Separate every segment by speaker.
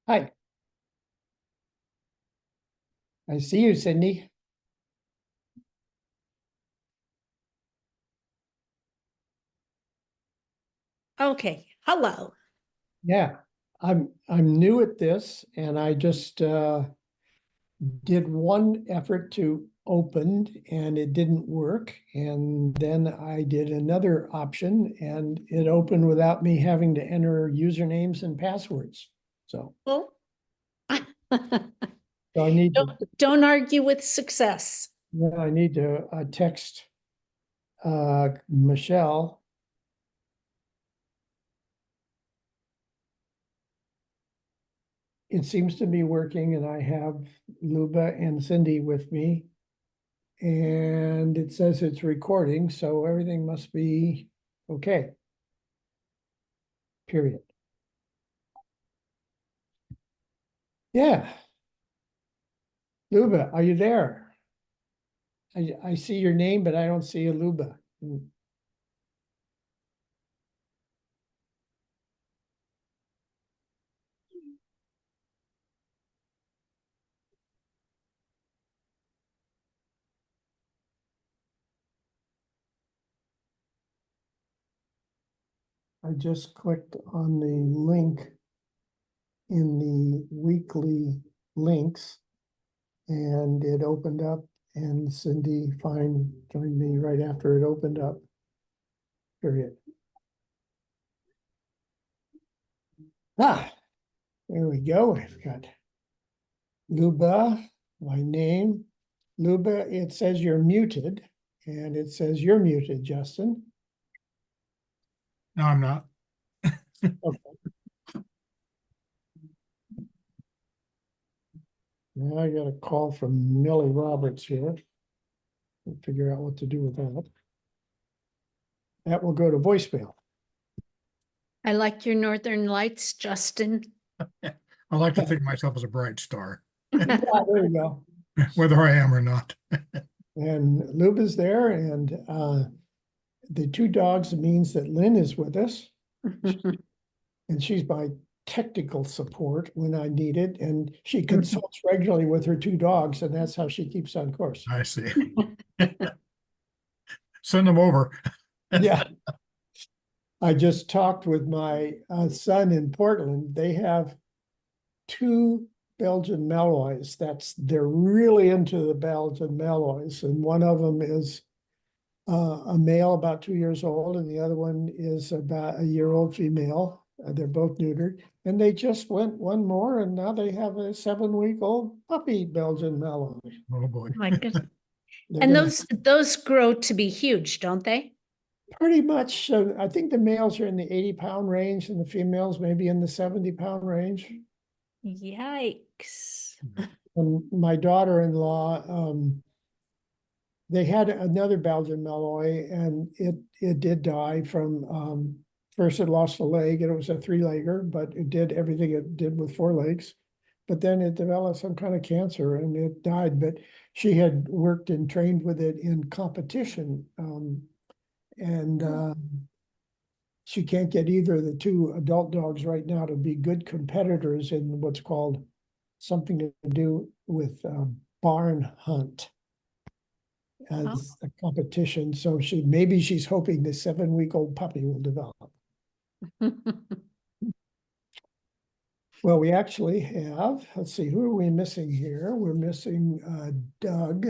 Speaker 1: Hi, I see you, Cindy.
Speaker 2: Okay, hello.
Speaker 1: Yeah, I'm new at this and I just did one effort to open and it didn't work. And then I did another option and it opened without me having to enter usernames and passwords. So,
Speaker 2: Well,
Speaker 1: so I need to,
Speaker 2: don't argue with success.
Speaker 1: yeah, I need to text Michelle. It seems to be working and I have Luba and Cindy with me. And it says it's recording, so everything must be okay. Period. Yeah. Luba, are you there? I see your name, but I don't see a Luba. I just clicked on the link in the weekly links and it opened up and Cindy Fine joined me right after it opened up. Period. Ah, there we go. I've got Luba, my name. Luba, it says you're muted, and it says you're muted, Justin.
Speaker 3: No, I'm not.
Speaker 1: Okay. Now I got a call from Millie Roberts here. We'll figure out what to do with that. That will go to voicemail.
Speaker 2: I like your Northern Lights, Justin.
Speaker 3: I like to think of myself as a bright star,
Speaker 1: Yeah, there you go.
Speaker 3: whether I am or not.
Speaker 1: And Luba's there, and the two dogs means that Lynn is with us, and she's my technical support when I need it, and she consults regularly with her two dogs, and that's how she keeps on course.
Speaker 3: I see. Send them over.
Speaker 1: Yeah. I just talked with my son in Portland. They have two Belgian Malloys. They're really into the Belgian Malloys, and one of them is a male about 2 years old, and the other one is about a year old female. They're both neutered, and they just went one more, and now they have a 7-week-old puppy Belgian Malloy.
Speaker 3: Oh, boy.
Speaker 2: My goodness.
Speaker 1: They're
Speaker 2: And
Speaker 1: gonna
Speaker 2: those grow to be huge, don't they?
Speaker 1: pretty much. I think the males are in the 80-pound range, and the females maybe in the 70-pound range.
Speaker 2: Yikes.
Speaker 1: And my daughter-in-law, they had another Belgian Malloy, and it did die from first it lost a leg, and it was a 3-legger, but it did everything it did with 4 legs. But then it developed some kind of cancer and it died. But she had worked and trained with it in competition, and she can't get either of the two adult dogs right now to be good competitors in what's called something to do with barn hunt as a competition. So maybe she's hoping the 7-week-old puppy will develop. Well, we actually have, let's see, who are we missing here? We're missing Doug.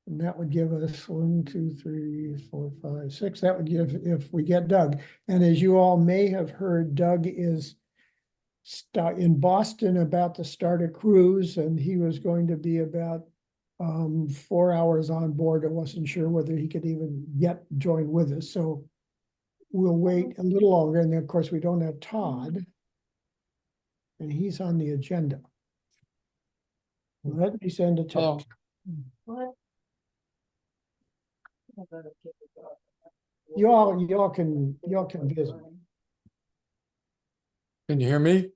Speaker 1: And that would give us 1, 2, 3, 4, 5, 6. That would give, if we get Doug. And as you all may have heard, Doug is in Boston about to start a cruise, and he was going to be about 4 hours on board. I wasn't sure whether he could even join with us. So we'll wait a little longer. And then, of course, we don't have Todd. And he's on the agenda. Let me send a text. Y'all can visit.
Speaker 4: Can you hear me?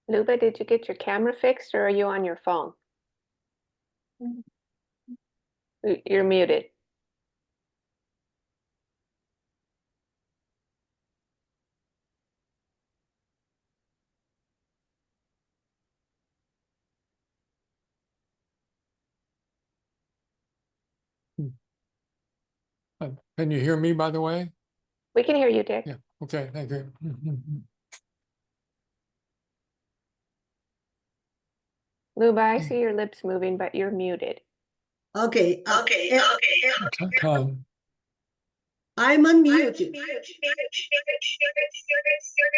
Speaker 5: Luba, did you get your camera fixed or are you on your phone? You're muted.
Speaker 4: Can you hear me, by the way?
Speaker 5: We can hear you, Dick.
Speaker 4: Yeah, okay, thank you.
Speaker 5: Luba, I see your lips moving, but you're muted.
Speaker 6: Okay.
Speaker 4: Tom,
Speaker 6: I'm unmuted.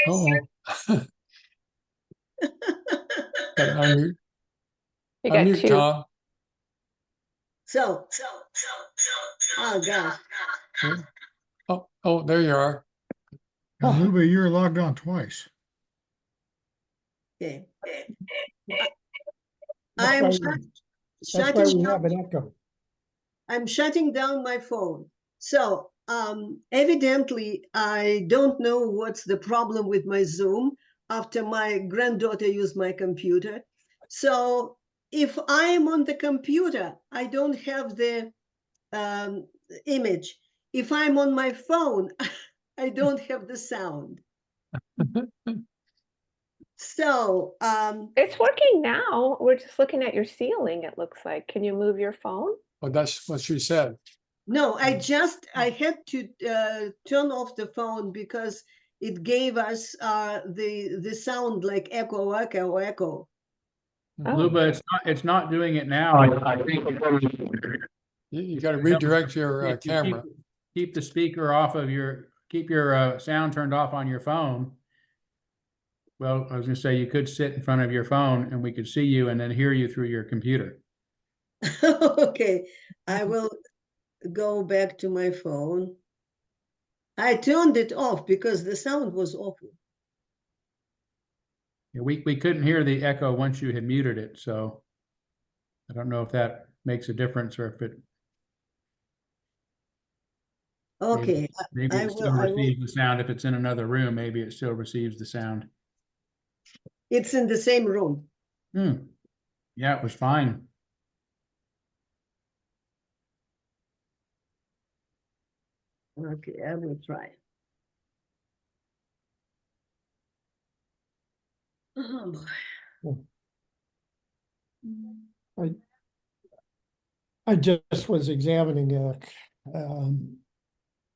Speaker 4: oh, gotta unmute,
Speaker 5: You got
Speaker 4: unmute,
Speaker 5: two.
Speaker 4: Tom.
Speaker 6: So, oh gosh.
Speaker 4: Oh, there you are.
Speaker 3: And Luba, you're logged on twice.
Speaker 6: Okay.
Speaker 1: That's
Speaker 6: I'm
Speaker 1: why, that's why
Speaker 6: shutting
Speaker 1: we
Speaker 6: down,
Speaker 1: have an echo.
Speaker 6: I'm shutting down my phone. So, evidently, I don't know what's the problem with my Zoom after my granddaughter used my computer. So, if I am on the computer, I don't have the image. If I'm on my phone, I don't have the sound. So,
Speaker 5: It's working now. We're just looking at your ceiling, it looks like. Can you move your phone?
Speaker 4: Oh, that's what she said.
Speaker 6: no, I had to turn off the phone because it gave us the sound like echo, echo, echo.
Speaker 5: Oh.
Speaker 7: Luba, it's not doing it now. I think
Speaker 4: You gotta redirect your
Speaker 7: if you
Speaker 4: camera.
Speaker 7: keep the speaker off of keep your sound turned off on your phone. Well, I was gonna say you could sit in front of your phone and we could see you and then hear you through your computer.
Speaker 6: Okay, I will go back to my phone. I turned it off because the sound was awful.
Speaker 7: Yeah, we couldn't hear the echo once you had muted it, so I don't know if that makes a difference or if it
Speaker 6: Okay,
Speaker 7: maybe
Speaker 6: I
Speaker 7: it still
Speaker 6: will.
Speaker 7: receives the sound. If it's in another room, maybe it still receives the sound.
Speaker 6: It's in the same room.
Speaker 7: Yeah, it was fine.
Speaker 6: Okay, I will try. Oh boy.
Speaker 1: I just was examining a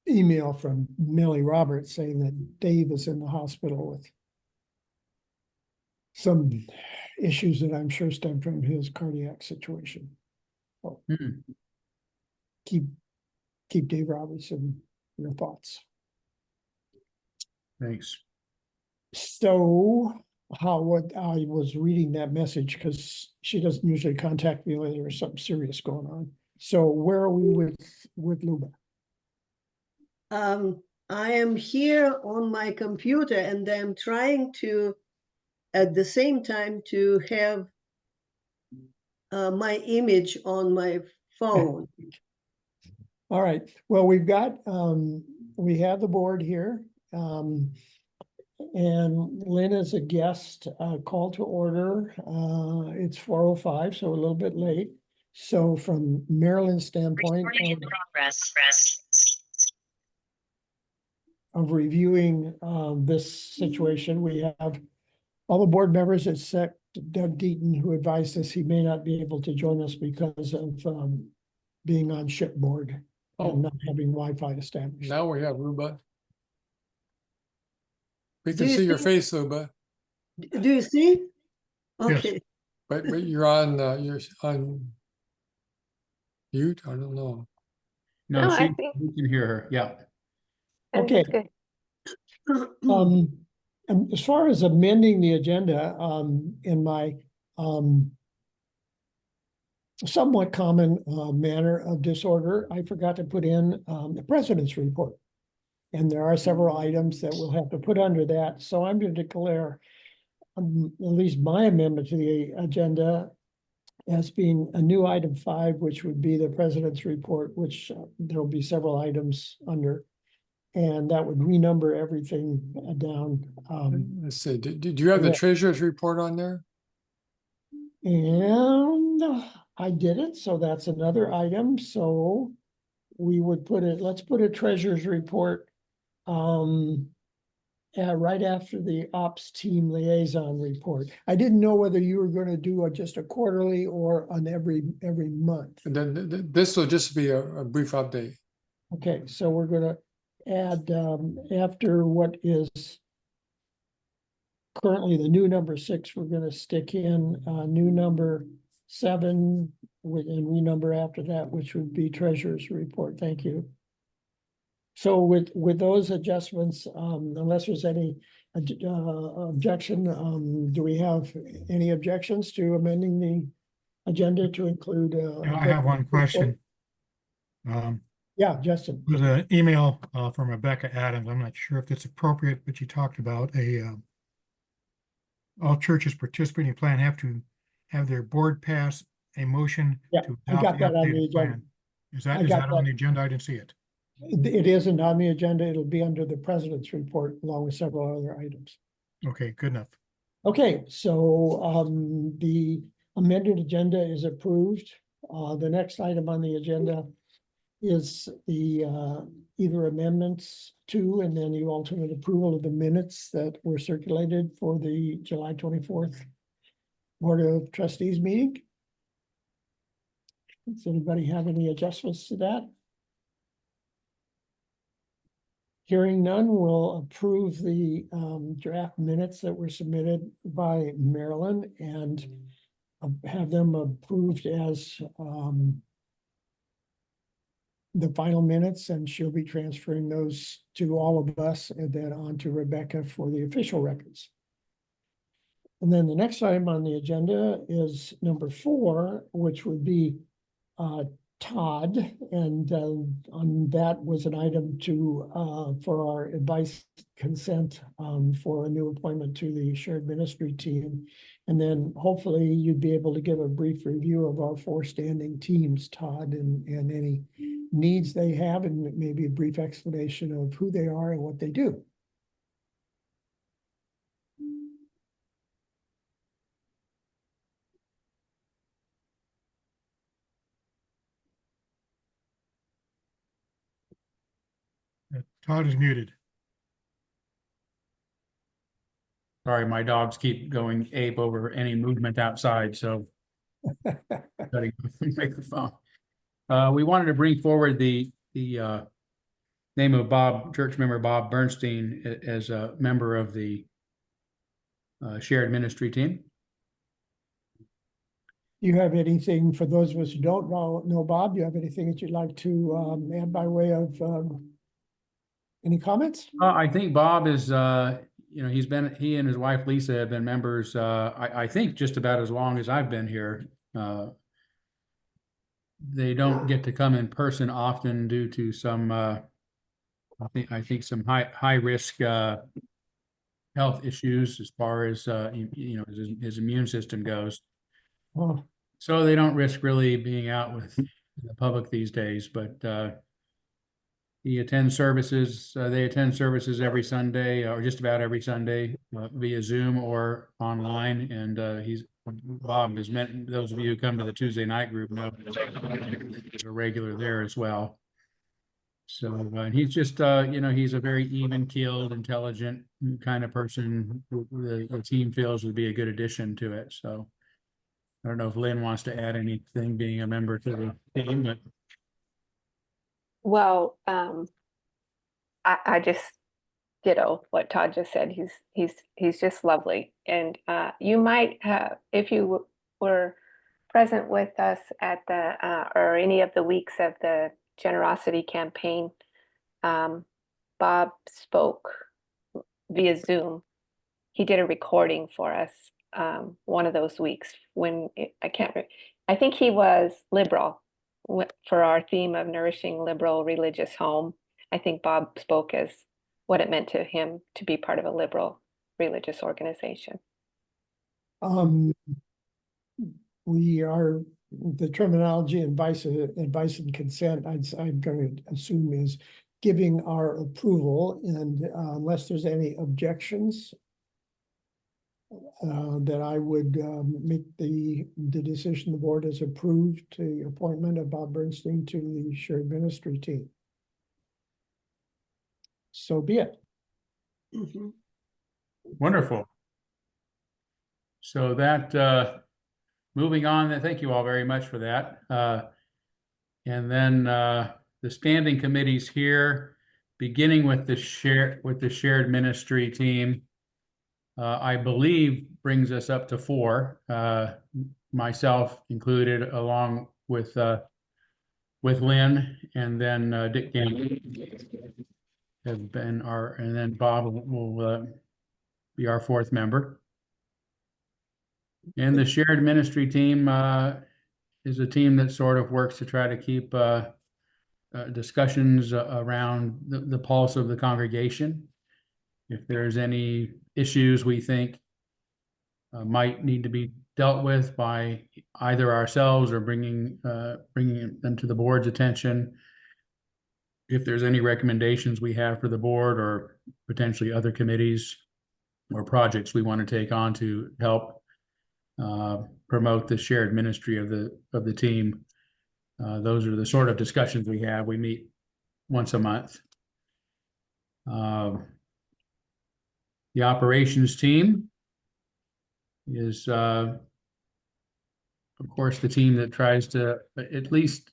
Speaker 1: email from Millie Roberts saying that Dave is in the hospital with some issues that I'm sure stem from his cardiac situation. So keep Dave Roberts in your thoughts.
Speaker 7: Thanks.
Speaker 1: So what I was reading that message because she doesn't usually contact me when there's something serious going on. So where are we with Luba?
Speaker 6: I am here on my computer and I'm trying to, at the same time, to have my image on my phone.
Speaker 1: All right, well, we have the board here. And Lynn is a guest, call to order. It's 4:05, so a little bit late. So from Maryland's standpoint of reviewing this situation, we have all the board members except Doug Deaton, who advised us he may not be able to join us because of being on shipboard and not having Wi-Fi established.
Speaker 4: Now we have Luba. We
Speaker 6: Do
Speaker 4: can
Speaker 6: you
Speaker 4: see your
Speaker 6: see-
Speaker 4: face, Luba,
Speaker 6: Do you see? Okay.
Speaker 4: but you're on mute. I don't know.
Speaker 7: No,
Speaker 5: No, I
Speaker 7: she
Speaker 5: think-
Speaker 7: we can hear her. Yeah.
Speaker 5: I think
Speaker 1: Okay.
Speaker 5: it's good.
Speaker 1: And as far as amending the agenda, in my somewhat common manner of disorder, I forgot to put in the president's report. And there are several items that we'll have to put under that. So I'm going to declare at least my amendment to the agenda as being a new item 5, which would be the president's report, which there'll be several items under. And that would renumber everything down.
Speaker 4: Let's see, did you have the
Speaker 1: yeah.
Speaker 4: treasurer's report on there?
Speaker 1: And I did it, so that's another item, so we would put it, let's put a treasurer's report. Right after the ops team liaison report. I didn't know whether you were gonna do just a quarterly or on every month.
Speaker 4: And then this will just be a brief update.
Speaker 1: Okay, so we're gonna add, after what is currently the new number 6, we're gonna stick in, new number 7 and renumber after that, which would be treasurer's report. Thank you. So with those adjustments, unless there's any objection, do we have any objections to amending the agenda to include?
Speaker 3: I have one question.
Speaker 1: Yeah, Justin.
Speaker 3: There's an email from Rebecca Adams. I'm not sure if it's appropriate, but she talked about all churches participating in the plan have to have their board pass a motion
Speaker 1: Yeah,
Speaker 3: to
Speaker 1: I
Speaker 3: adopt
Speaker 1: got
Speaker 3: the
Speaker 1: that on the
Speaker 3: updated
Speaker 1: agenda.
Speaker 3: plan. Is
Speaker 1: I
Speaker 3: that
Speaker 1: got
Speaker 3: on
Speaker 1: that.
Speaker 3: the agenda? I didn't see it.
Speaker 1: It isn't on the agenda. It'll be under the president's report along with several other items.
Speaker 3: Okay, good enough.
Speaker 1: Okay, so the amended agenda is approved. The next item on the agenda is the either amendments to and then the alternate approval of the minutes that were circulated for the July 24th Board of Trustees meeting. Does anybody have any adjustments to that? Hearing none, we'll approve the draft minutes that were submitted by Marilyn and have them approved as the final minutes, and she'll be transferring those to all of us and then on to Rebecca for the official records. And then the next item on the agenda is number 4, which would be Todd, and on that was an item to for our advice consent for a new appointment to the shared ministry team. And then hopefully you'd be able to give a brief review of our 4 standing teams, Todd, and any needs they have, and maybe a brief explanation of who they are and what they do.
Speaker 3: Todd is muted.
Speaker 7: Sorry, my dogs keep going ape over any movement outside, so. Gotta go through the microphone. We wanted to bring forward the name of church member Bob Bernstein as a member of the shared ministry team.
Speaker 1: You have anything, for those of us who don't know Bob, do you have anything that you'd like to add by way of any comments?
Speaker 7: I think Bob is, he and his wife Lisa have been members, I think just about as long as I've been here. They don't get to come in person often due to some, I think some high risk health issues as far as his immune system goes.
Speaker 1: Oh,
Speaker 7: So they don't risk really being out with the public these days, but he attends services. They attend services every Sunday or just about every Sunday via Zoom or online. And Bob has met those of you who come to the Tuesday night group know he's a regular there as well. So and he's just he's a very even-keeled, intelligent kind of person who the team feels would be a good addition to it. So I don't know if Lynn wants to add anything being a member to the team, but.
Speaker 5: Well, I just ditto what Todd just said. He's just lovely, and you might have, if you were present with us at the or any of the weeks of the generosity campaign, Bob spoke via Zoom. He did a recording for us one of those weeks when I think he was liberal for our theme of nourishing liberal religious home. I think Bob spoke as what it meant to him to be part of a liberal religious organization.
Speaker 1: We are, the terminology advice and consent, I'm going to assume is giving our approval, and unless there's any objections, that I would make the decision the board has approved the appointment of Bob Bernstein to the shared ministry team. So be it.
Speaker 6: Mhm.
Speaker 7: Wonderful. So that, moving on, thank you all very much for that. And then the standing committees here, beginning with the shared ministry team, I believe brings us up to 4, myself included, along with Lynn, and then Dick Gamble have been and then Bob will be our 4th member. And the shared ministry team is a team that sort of works to try to keep discussions around the pulse of the congregation. If there's any issues we think might need to be dealt with by either ourselves or bringing them to the board's attention. If there's any recommendations we have for the board or potentially other committees or projects we want to take on to help promote the shared ministry of the team. Those are the sort of discussions we have. We meet once a month. The operations team is, of course, the team that tries to, at least,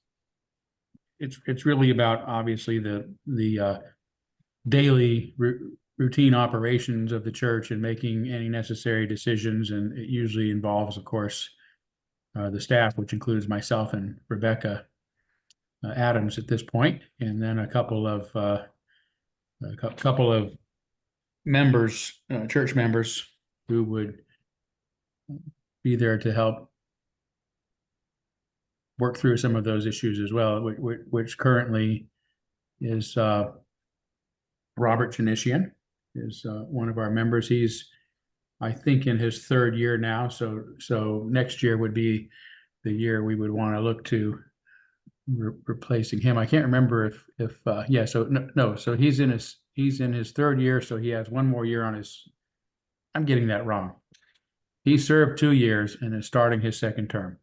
Speaker 7: it's really about obviously the daily routine operations of the church and making any necessary decisions, and it usually involves, of course, the staff, which includes myself and Rebecca Adams at this point, and then a couple of members, church members, who would be there to help work through some of those issues as well, which currently is Robert Janician is one of our members. He's, I think, in his 3rd year now, so next year would be the year we would want to look to replacing him. I can't remember if yeah, so no, so he's in his 3rd year, so he has 1 more year on his, I'm getting that wrong. He served 2 years and is starting his 2nd term.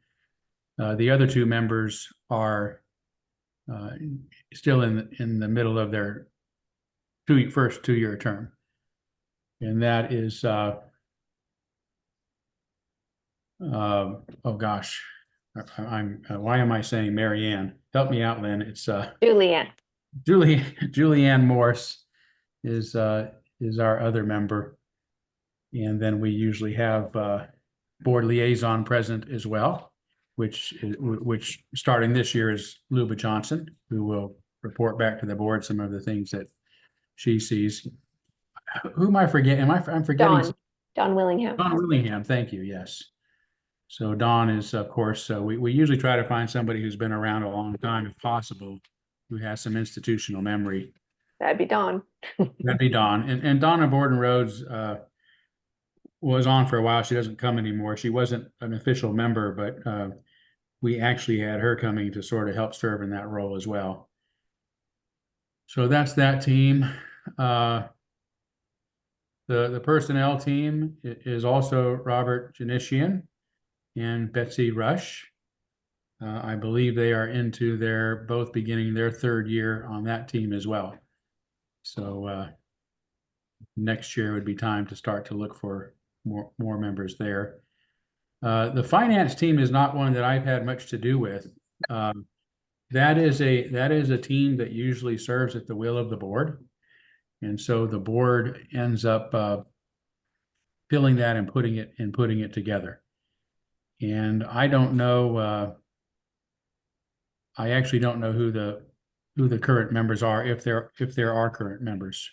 Speaker 7: The other 2 members are still in the middle of their first 2-year term, and that is oh gosh, why am I saying Mary Ann? Help me out, Lynn. It's
Speaker 5: Julianne.
Speaker 7: Julianne Morse is our other member, and then we usually have board liaison present as well, which starting this year is Luba Johnson, who will report back to the board some of the things that she sees. Who am I forgetting? I'm forgetting.
Speaker 5: Don Willingham.
Speaker 7: Don Willingham, thank you, yes. So Don is, of course, we usually try to find somebody who's been around a long time, if possible, who has some institutional memory.
Speaker 5: That'd be Don.
Speaker 7: That'd be Don. And Donna Borden Rhodes was on for a while. She doesn't come anymore. She wasn't an official member, but we actually had her coming to sort of help serve in that role as well. So that's that team. The personnel team is also Robert Janician and Betsy Rush. I believe they are both beginning their 3rd year on that team as well. So next year would be time to start to look for more members there. The finance team is not one that I've had much to do with. That is a team that usually serves at the will of the board. And so the board ends up filling that and putting it together. And I don't know, I actually don't know who the current members are, if there are current members,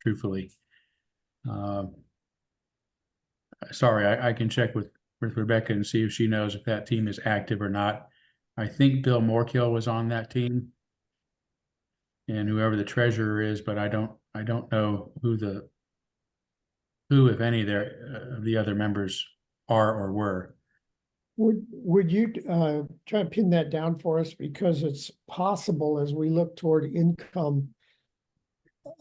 Speaker 7: truthfully. Sorry, I can check with Rebecca and see if she knows if that team is active or not. I think Bill Morkill was on that team, and whoever the treasurer is, but I don't know who, if any, of the other members are or were.
Speaker 1: Would you try to pin that down for us, because it's possible as we look toward income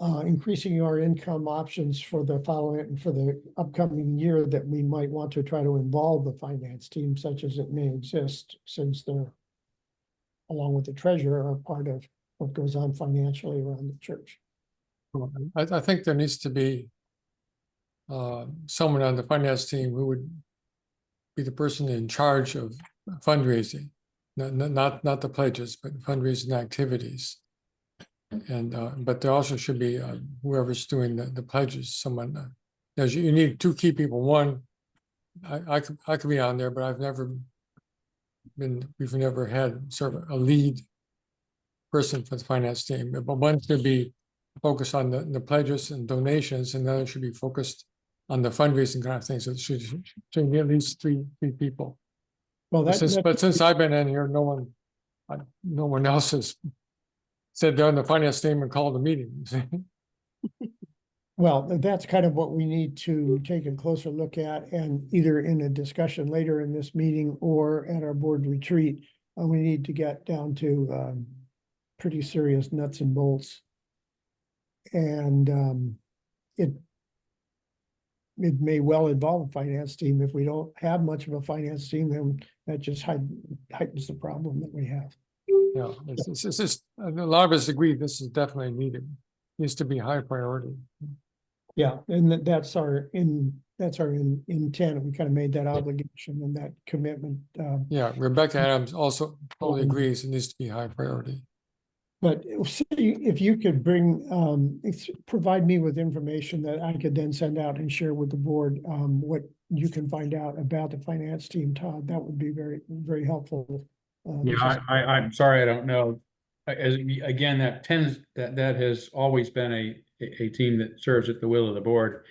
Speaker 1: increasing our income options for the following, for the upcoming year, that we might want to try to involve the finance team, such as it may exist, since they're, along with the treasurer, are part of what goes on financially around the church.
Speaker 4: I think there needs to be someone on the finance team who would be the person in charge of fundraising, not the pledges, but fundraising activities. And but there also should be whoever's doing the pledges, someone. You need two key people. One, I could be on there, but we've never had sort of a lead person for the finance team. But one should be focused on the pledges and donations, and the other should be focused on the fundraising kind of things. So it should be at least three people.
Speaker 1: Well,
Speaker 4: But since I've been in here, no one else has said they're on the finance team and called a meeting.
Speaker 1: well, that's kind of what we need to take a closer look at, and either in a discussion later in this meeting or at our board retreat, we need to get down to pretty serious nuts and bolts. And it may well involve a finance team. If we don't have much of a finance team, then that just heightens the problem that we have.
Speaker 4: Yeah, it's just a lot of us agree this is definitely needed. Needs to be high priority.
Speaker 1: Yeah, and that's our intent. We kind of made that obligation and that commitment.
Speaker 4: Yeah, Rebecca Adams also totally agrees it needs to be high priority.
Speaker 1: But if you could provide me with information that I could then send out and share with the board, what you can find out about the finance team, Todd, that would be very, very helpful.
Speaker 7: Yeah, I'm sorry, I don't know. Again, that has always been a team that serves at the will of the board.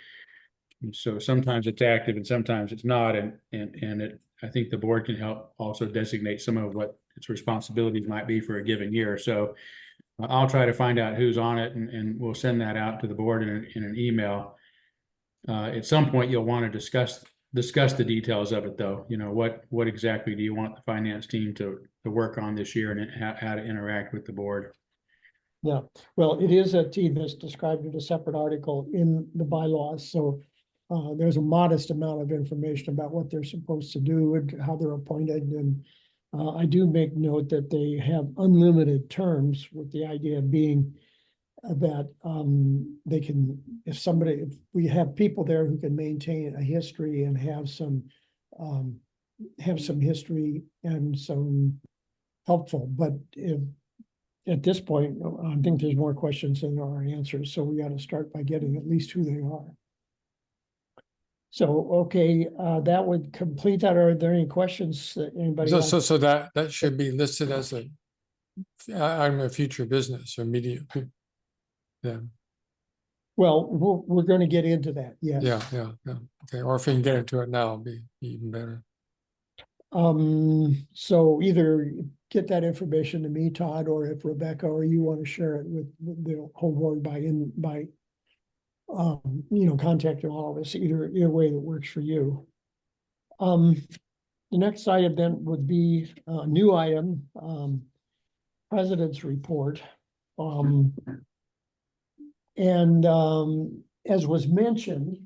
Speaker 7: And so sometimes it's active and sometimes it's not, and I think the board can help also designate some of what its responsibilities might be for a given year. So I'll try to find out who's on it, and we'll send that out to the board in an email. At some point, you'll want to discuss the details of it, though. You know, what exactly do you want the finance team to work on this year, and how to interact with the board?
Speaker 1: Yeah, well, it is a team that's described in a separate article in the bylaws, so there's a modest amount of information about what they're supposed to do and how they're appointed. And I do make note that they have unlimited terms, with the idea being that they can, if we have people there who can maintain a history and have some history and some helpful, but at this point, I think there's more questions than there are answers, so we got to start by getting at least who they are. So, okay, that would complete that. Are there any questions that anybody else?
Speaker 4: So that should be listed as I'm a future business or media. Yeah.
Speaker 1: Well, we're going to get into that. Yes.
Speaker 4: Yeah. Okay. Or if you can get into it now, it'd be even better.
Speaker 1: So either get that information to me, Todd, or if Rebecca or you want to share it with the whole board by contacting all of us, either way that works for you. The next item then would be a new item, President's report. As was mentioned,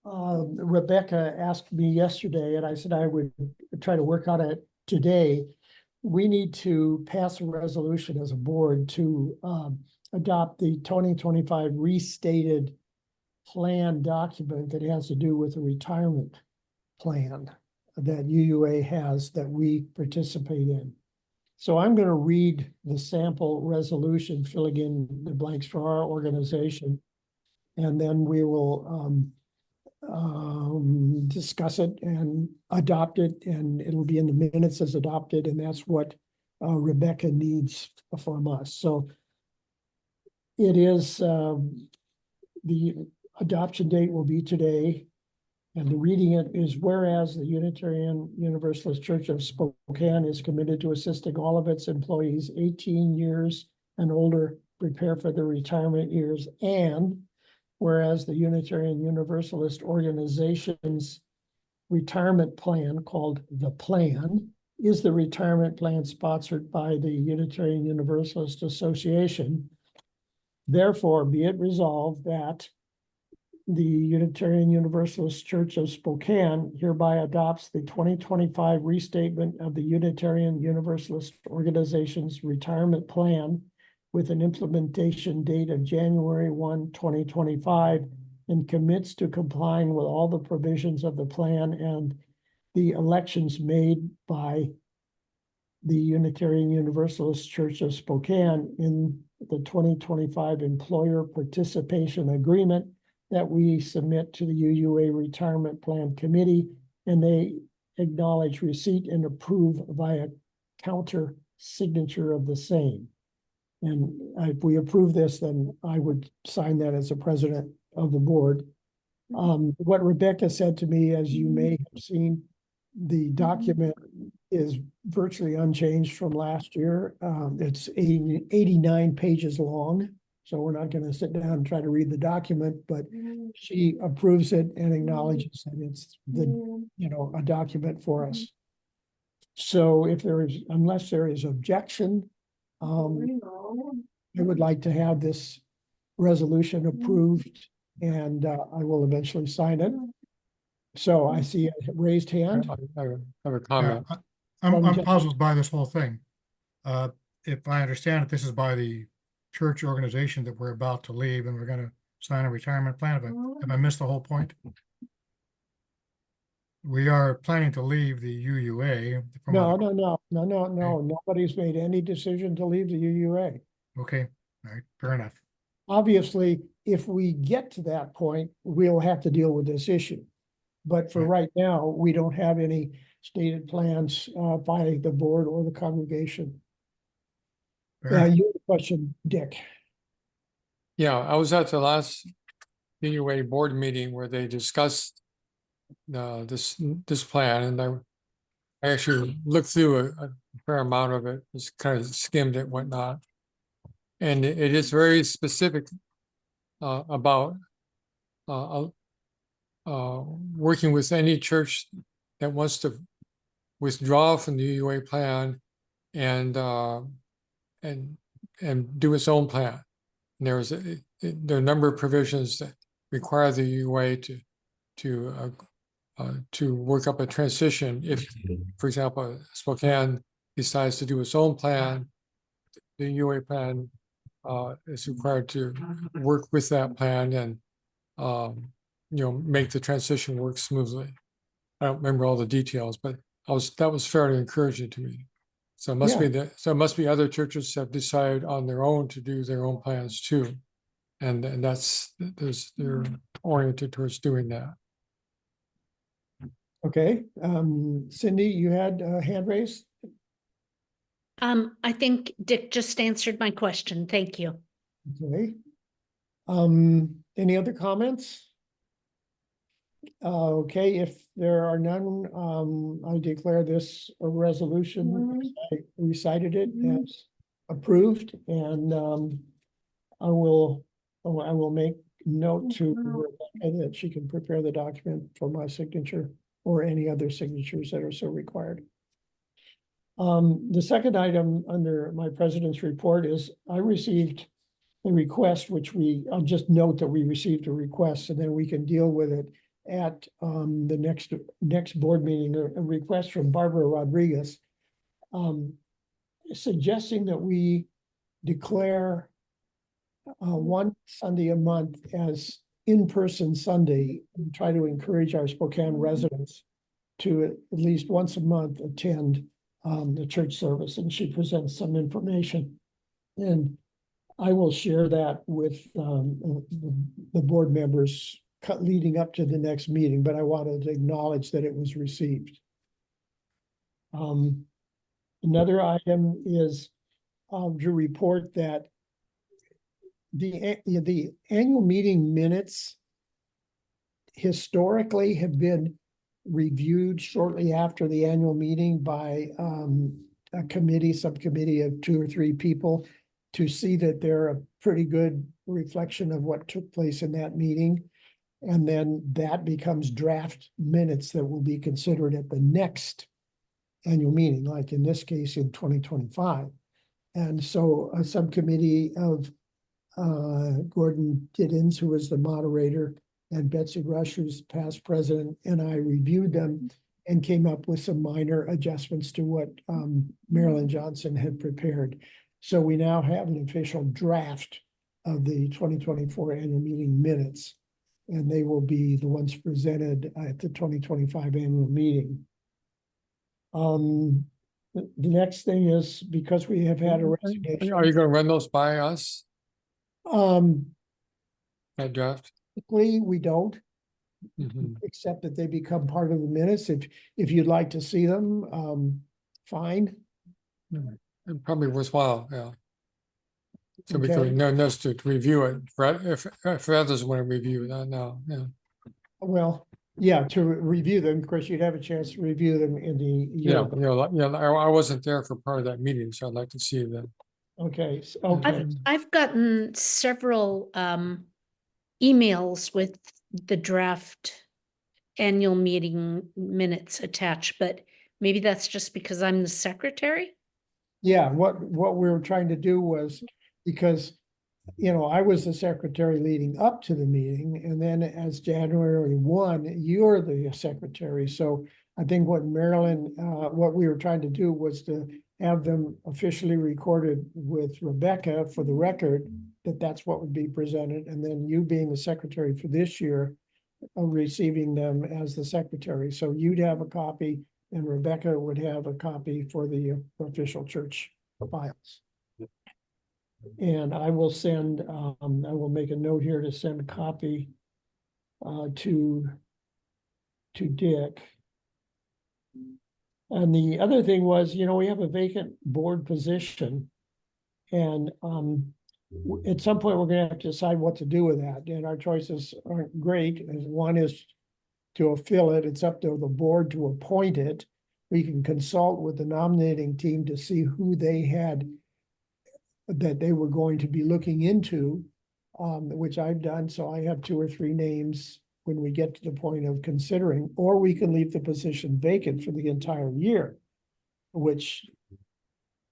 Speaker 1: Rebecca asked me yesterday, and I said I would try to work on it today. We need to pass a resolution as a board to adopt the 2025 restated plan document that has to do with the retirement plan that UUA has that we participate in. So I'm going to read the sample resolution, filling in the blanks for our organization, and then we will discuss it and adopt it, and it'll be in the minutes as adopted, and that's what Rebecca needs from us. So it is, the adoption date will be today, and the reading it is, whereas the Unitarian Universalist Church of Spokane is committed to assisting all of its employees 18 years and older prepare for their retirement years, and whereas the Unitarian Universalist organization's retirement plan, called The Plan, is the retirement plan sponsored by the Unitarian Universalist Association, Therefore, be it resolved that the Unitarian Universalist Church of Spokane hereby adopts the 2025 restatement of the Unitarian Universalist Organization's retirement plan with an implementation date of January 1, 2025, and commits to complying with all the provisions of the plan and the elections made by the Unitarian Universalist Church of Spokane in the 2025 Employer Participation Agreement that we submit to the UUA Retirement Plan Committee, and they acknowledge receipt and approve via counter signature of the same. And if we approve this, then I would sign that as a president of the board. What Rebecca said to me, as you may have seen, the document is virtually unchanged from last year. It's 89 pages long. So we're not going to sit down and try to read the document, but she approves it and acknowledges that it's a document for us. So if there is, unless there is objection, I would like to have this resolution approved, and I will eventually sign it. So I see a raised hand.
Speaker 4: I have a
Speaker 3: Yeah,
Speaker 4: comment.
Speaker 3: I'm puzzled by this whole thing. If I understand it, this is by the church organization that we're about to leave, and we're gonna sign a retirement plan. Have I missed the whole point? We are planning to leave the UUA. from
Speaker 1: No,
Speaker 3: what-
Speaker 1: no. Nobody's made any decision to leave the UUA.
Speaker 3: Okay, all right, fair enough.
Speaker 1: Obviously, if we get to that point, we'll have to deal with this issue. But for right now, we don't have any stated plans by the board or the congregation.
Speaker 3: Fair enough.
Speaker 1: You have a question, Dick.
Speaker 4: Yeah, I was at the last UUA board meeting where they discussed this plan, and I actually looked through a fair amount of it, just kind of skimmed it, whatnot. And it is very specific about working with any church that wants to withdraw from the UUA plan and do its own plan. And there are a number of provisions that require the UUA to work up a transition. If, for example, Spokane decides to do its own plan, the UUA plan is required to work with that plan and make the transition work smoothly. I don't remember all the details, but that was fairly encouraging to me. So it must be it must be other churches have decided on their own to do their own plans too, and they're oriented towards doing that.
Speaker 1: Okay, Cindy, you had a hand raised?
Speaker 2: I think Dick just answered my question. Thank you.
Speaker 1: Okay. Any other comments? Okay, if there are none, I declare this a resolution, as I recited it, as approved, and I will make note to Rebecca that she can prepare the document for my signature or any other signatures that are so required. The second item under my president's report is I received a request, which I'll just note that we received a request, and then we can deal with it at the next board meeting, a request from Barbara Rodriguez, suggesting that we declare one Sunday a month as in-person Sunday, and try to encourage our Spokane residents to at least once a month attend the church service, and she presents some information. And I will share that with the board members leading up to the next meeting, but I wanted to acknowledge that it was received. Another item is to report that the annual meeting minutes historically have been reviewed shortly after the annual meeting by a subcommittee of 2 or 3 people to see that they're a pretty good reflection of what took place in that meeting. And then that becomes draft minutes that will be considered at the next annual meeting, like in this case in 2025. And so a subcommittee of Gordon Giddens, who was the moderator, and Betsy Rush, who's past president, and I reviewed them and came up with some minor adjustments to what Marilyn Johnson had prepared. So we now have an official draft of the 2024 annual meeting minutes, and they will be the ones presented at the 2025 annual meeting. The next thing is, because we have had a resignation.
Speaker 4: Are you gonna run those by us,
Speaker 1: Typically,
Speaker 4: that draft?
Speaker 1: we don't,
Speaker 4: Mhm.
Speaker 1: except that they become part of the minutes. If you'd like to see them, fine.
Speaker 4: And probably worthwhile, yeah. So we
Speaker 1: Okay.
Speaker 4: can know us to review it, right? If others want to review that now, yeah.
Speaker 1: Well, yeah, to review them, of course, you'd have a chance to review them in the
Speaker 4: Yeah,
Speaker 1: year.
Speaker 4: I wasn't there for part of that meeting, so I'd like to see them.
Speaker 1: Okay, okay.
Speaker 2: I've gotten several emails with the draft annual meeting minutes attached, but maybe that's just because I'm the secretary.
Speaker 1: Yeah, what we were trying to do was, because, I was the secretary leading up to the meeting, and then as January 1, you're the secretary. So I think what what we were trying to do was to have them officially recorded with Rebecca for the record, that's what would be presented, and then you being the secretary for this year, receiving them as the secretary. So you'd have a copy and Rebecca would have a copy for the official church files. And I will send, I will make a note here to send a copy to Dick. And the other thing was, we have a vacant board position. And at some point, we're gonna have to decide what to do with that. And our choices aren't great. One is to fill it. It's up to the board to appoint it. We can consult with the nominating team to see who they had that they were going to be looking into, which I've done. So I have 2 or 3 names when we get to the point of considering, or we can leave the position vacant for the entire year, which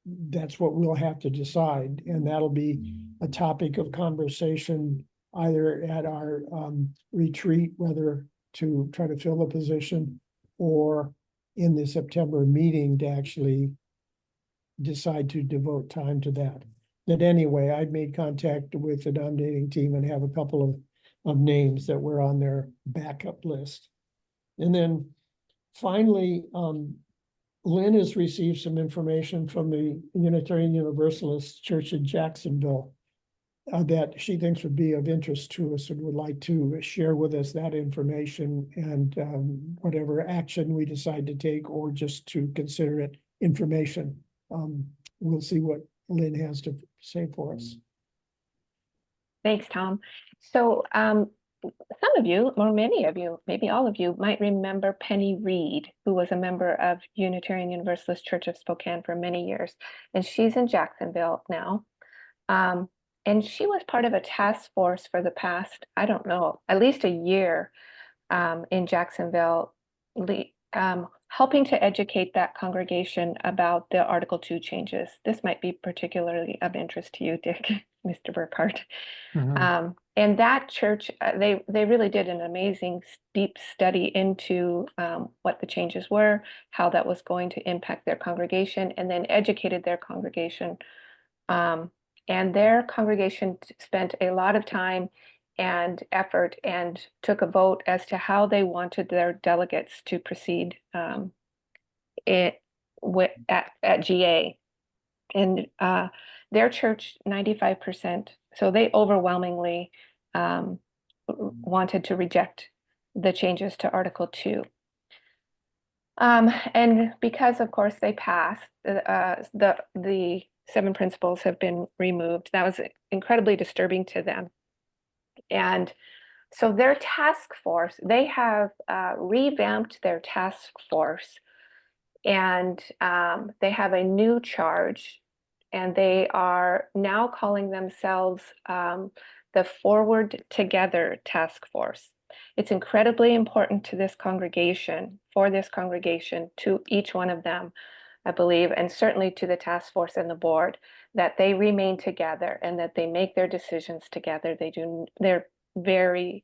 Speaker 1: that's what we'll have to decide. And that'll be a topic of conversation either at our retreat, whether to try to fill the position, or in the September meeting to actually decide to devote time to that. But anyway, I've made contact with the nominating team and have a couple of names that were on their backup list. And then finally, Lynn has received some information from the Unitarian Universalist Church in Jacksonville that she thinks would be of interest to us and would like to share with us that information and whatever action we decide to take, or just to consider it information. We'll see what Lynn has to say for us.
Speaker 5: Thanks, Tom. So some of you, or many of you, maybe all of you, might remember Penny Reed, who was a member of Unitarian Universalist Church of Spokane for many years, and she's in Jacksonville now. And she was part of a task force for the past, I don't know, at least a year in Jacksonville, helping to educate that congregation about the Article 2 changes. This might be particularly of interest to you, Dick, Mr. Burkhardt. And that church, they really did an amazing deep study into what the changes were, how that was going to impact their congregation, and then educated their congregation. And their congregation spent a lot of time and effort and took a vote as to how they wanted their delegates to proceed at GA. And their church, 95%, so they overwhelmingly wanted to reject the changes to Article 2. And because, of course, they passed, the 7 principles have been removed. That was incredibly disturbing to them. And so their task force, they have revamped their task force, and they have a new charge, and they are now calling themselves the Forward Together Task Force. It's incredibly important to this congregation, for this congregation, to each one of them, I believe, and certainly to the task force and the board, that they remain together and that they make their decisions together. They're very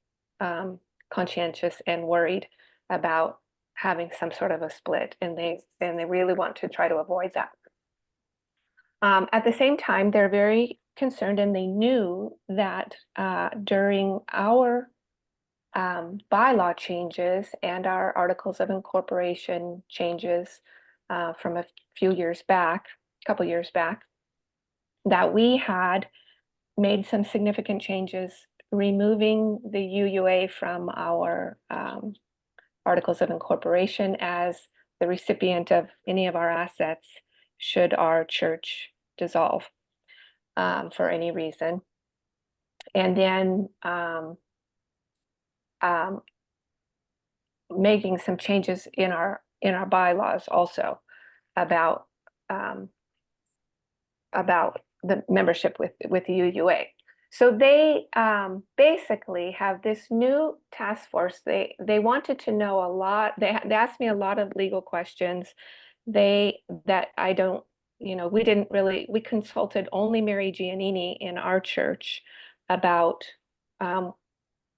Speaker 5: conscientious and worried about having some sort of a split, and they really want to try to avoid that. At the same time, they're very concerned, and they knew that during our bylaw changes and our articles of incorporation changes from a couple years back, that we had made some significant changes, removing the UUA from our articles of incorporation as the recipient of any of our assets should our church dissolve for any reason. And then making some changes in our bylaws also about the membership with the UUA. So they basically have this new task force. They wanted to know a lot. They asked me a lot of legal questions. We consulted only Mary Giannini in our church about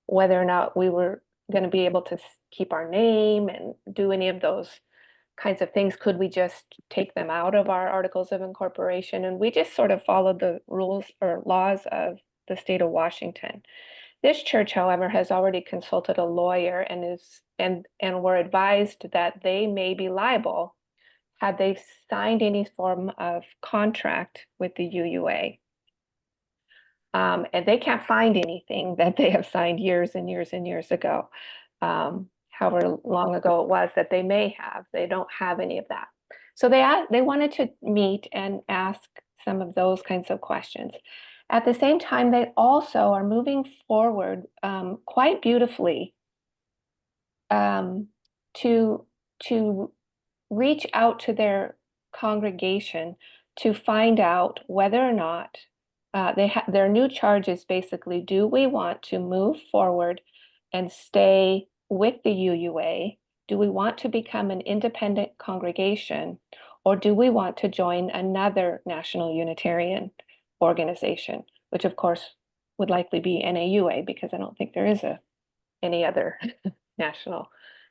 Speaker 5: whether or not we were going to be able to keep our name and do any of those kinds of things. Could we just take them out of our articles of incorporation? And we just sort of followed the rules or laws of the state of Washington. This church, however, has already consulted a lawyer and were advised that they may be liable had they signed any form of contract with the UUA. And they can't find anything that they have signed years and years and years ago. However long ago it was that they may have. They don't have any of that. So they wanted to meet and ask some of those kinds of questions. At the same time, they also are moving forward quite beautifully to reach out to their congregation to find out whether or not their new charge is basically, do we want to move forward and stay with the UUA? Do we want to become an independent congregation, or do we want to join another National Unitarian organization, which of course would likely be NAUA, because I don't think there is any other National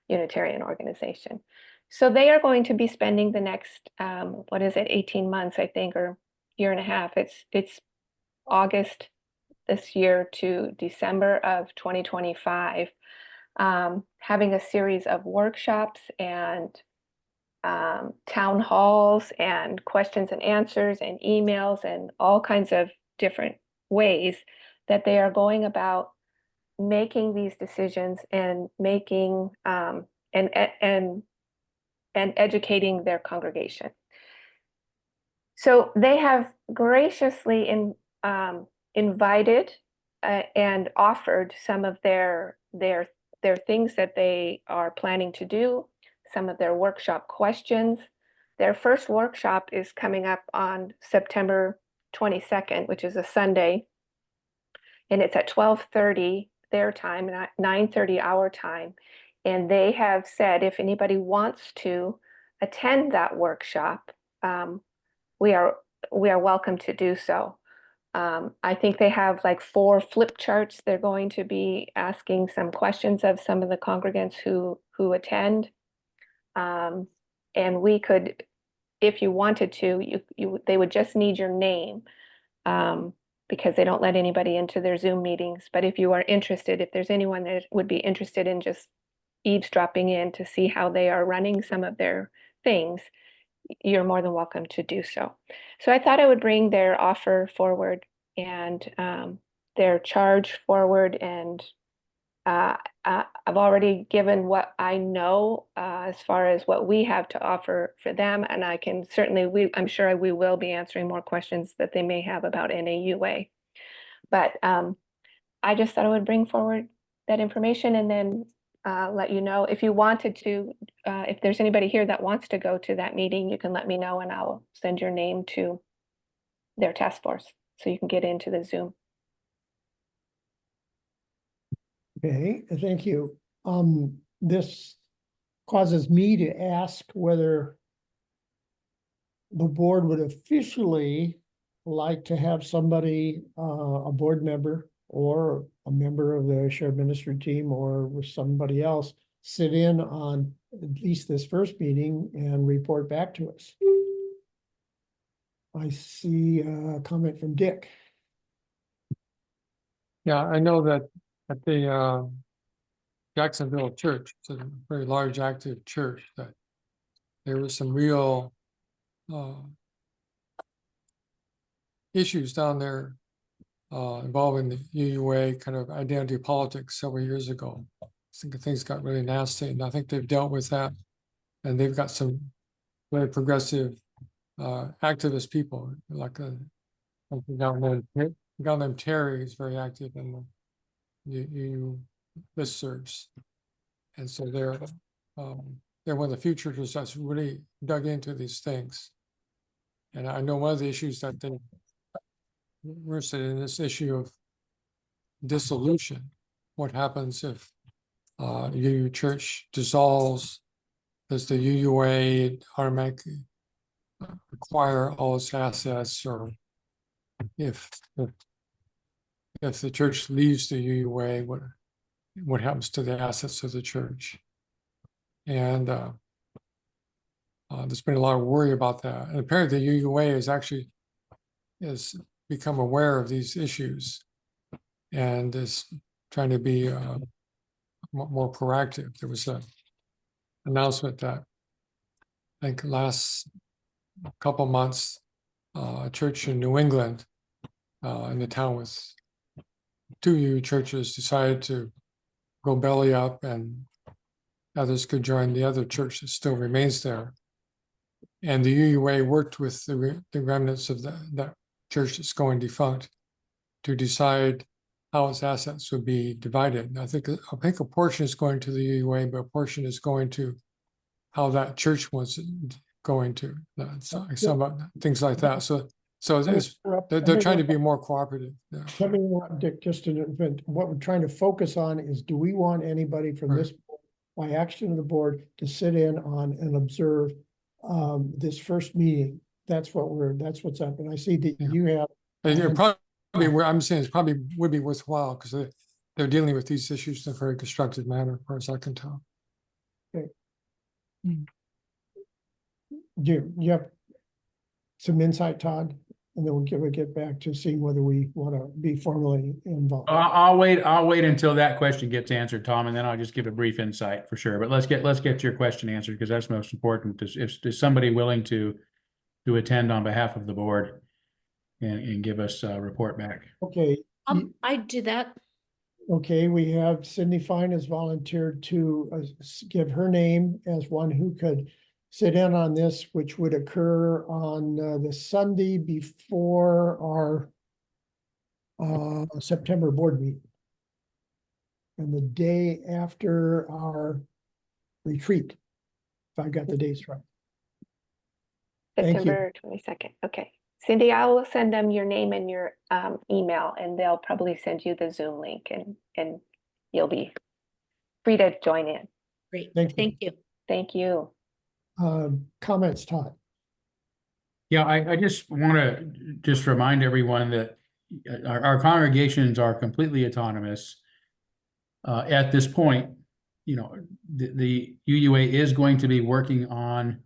Speaker 5: Unitarian organization. So they are going to be spending the next 18 months, I think, or year and a half. It's August this year to December of 2025, having a series of workshops and town halls and questions and answers and emails and all kinds of different ways that they are going about making these decisions and making and educating their congregation. So they have graciously invited and offered some of their things that they are planning to do, some of their workshop questions. Their first workshop is coming up on September 22nd, which is a Sunday, and it's at 12:30 their time, 9:30 our time. And they have said if anybody wants to attend that workshop, we are welcome to do so. I think they have like 4 flip charts. They're going to be asking some questions of some of the congregants who attend. And we could, if you wanted to, they would just need your name because they don't let anybody into their Zoom meetings. But if you are interested, if there's anyone that would be interested in just eavesdropping in to see how they are running some of their things, you're more than welcome to do so. So I thought I would bring their offer forward and their charge forward. And I've already given what I know as far as what we have to offer for them. And I can certainly, I'm sure we will be answering more questions that they may have about NAUA. But I just thought I would bring forward that information and then let you know. If you wanted to, if there's anybody here that wants to go to that meeting, you can let me know and I'll send your name to their task force so you can get into the Zoom.
Speaker 1: Okay, thank you. This causes me to ask whether the board would officially like to have somebody, a board member or a member of the shared ministry team or with somebody else sit in on at least this first meeting and report back to us. I see a comment from Dick.
Speaker 4: Yeah, I know that at the Jacksonville church, it's a very large active church, that there was some real issues down there involving the UUA kind of identity politics several years ago. I think things got really nasty, and I think they've dealt with that. And they've got some very progressive activist people, like a guy named Terry, who's very active in the UU listservs. And so they're one of the few churches that's really dug into these things. And I know one of the issues that they were interested in, this issue of dissolution. What happens if UU church dissolves? Does the UUA automatically acquire all its assets, or if the church leaves the UUA, what happens to the assets of the church? And there's been a lot of worry about that. And apparently the UUA is become aware of these issues and is trying to be more proactive. There was an announcement that I think last couple months, a church in New England, in the town with 2 UU churches, decided to go belly up, and others could join the other church that still remains there. And the UUA worked with the remnants of that church that's going defunct to decide how its assets would be divided. And I think a portion is going to the UUA, but a portion is going to how that church was going to. Some things like that. So they're trying to be more cooperative. Yeah.
Speaker 1: Let me interrupt, Dick, just an event. What we're trying to focus on is, do we want anybody from
Speaker 4: Right.
Speaker 1: this, by action of the board, to sit in on and observe this first meeting? That's what's up. And I see that
Speaker 4: Yeah.
Speaker 1: you have.
Speaker 4: It probably, where I'm saying, it probably would be worthwhile, because they're dealing with these issues in a very constructive manner, as far as I can tell.
Speaker 1: Do you have some insight, Todd? And then we'll get back to seeing whether we want to be formally involved.
Speaker 7: I'll wait until that question gets answered, Tom, and then I'll just give a brief insight for sure. But let's get your question answered, because that's most important. Is somebody willing to attend on behalf of the board and give us a report back?
Speaker 1: Okay.
Speaker 2: I'd do that.
Speaker 1: Okay, we have Cindy Fine has volunteered to give her name as one who could sit in on this, which would occur on the Sunday before our September board meeting. And the day after our retreat, if I got the dates right. Thank you.
Speaker 5: September 22nd. Okay. Cindy, I will send them your name and your email, and they'll probably send you the Zoom link, and you'll be free to join in.
Speaker 2: Great.
Speaker 1: Thank you.
Speaker 2: Thank you.
Speaker 5: Thank you.
Speaker 1: Comments, Todd?
Speaker 7: Yeah, I just want to remind everyone that our congregations are completely autonomous. At this point, the UUA is going to be working on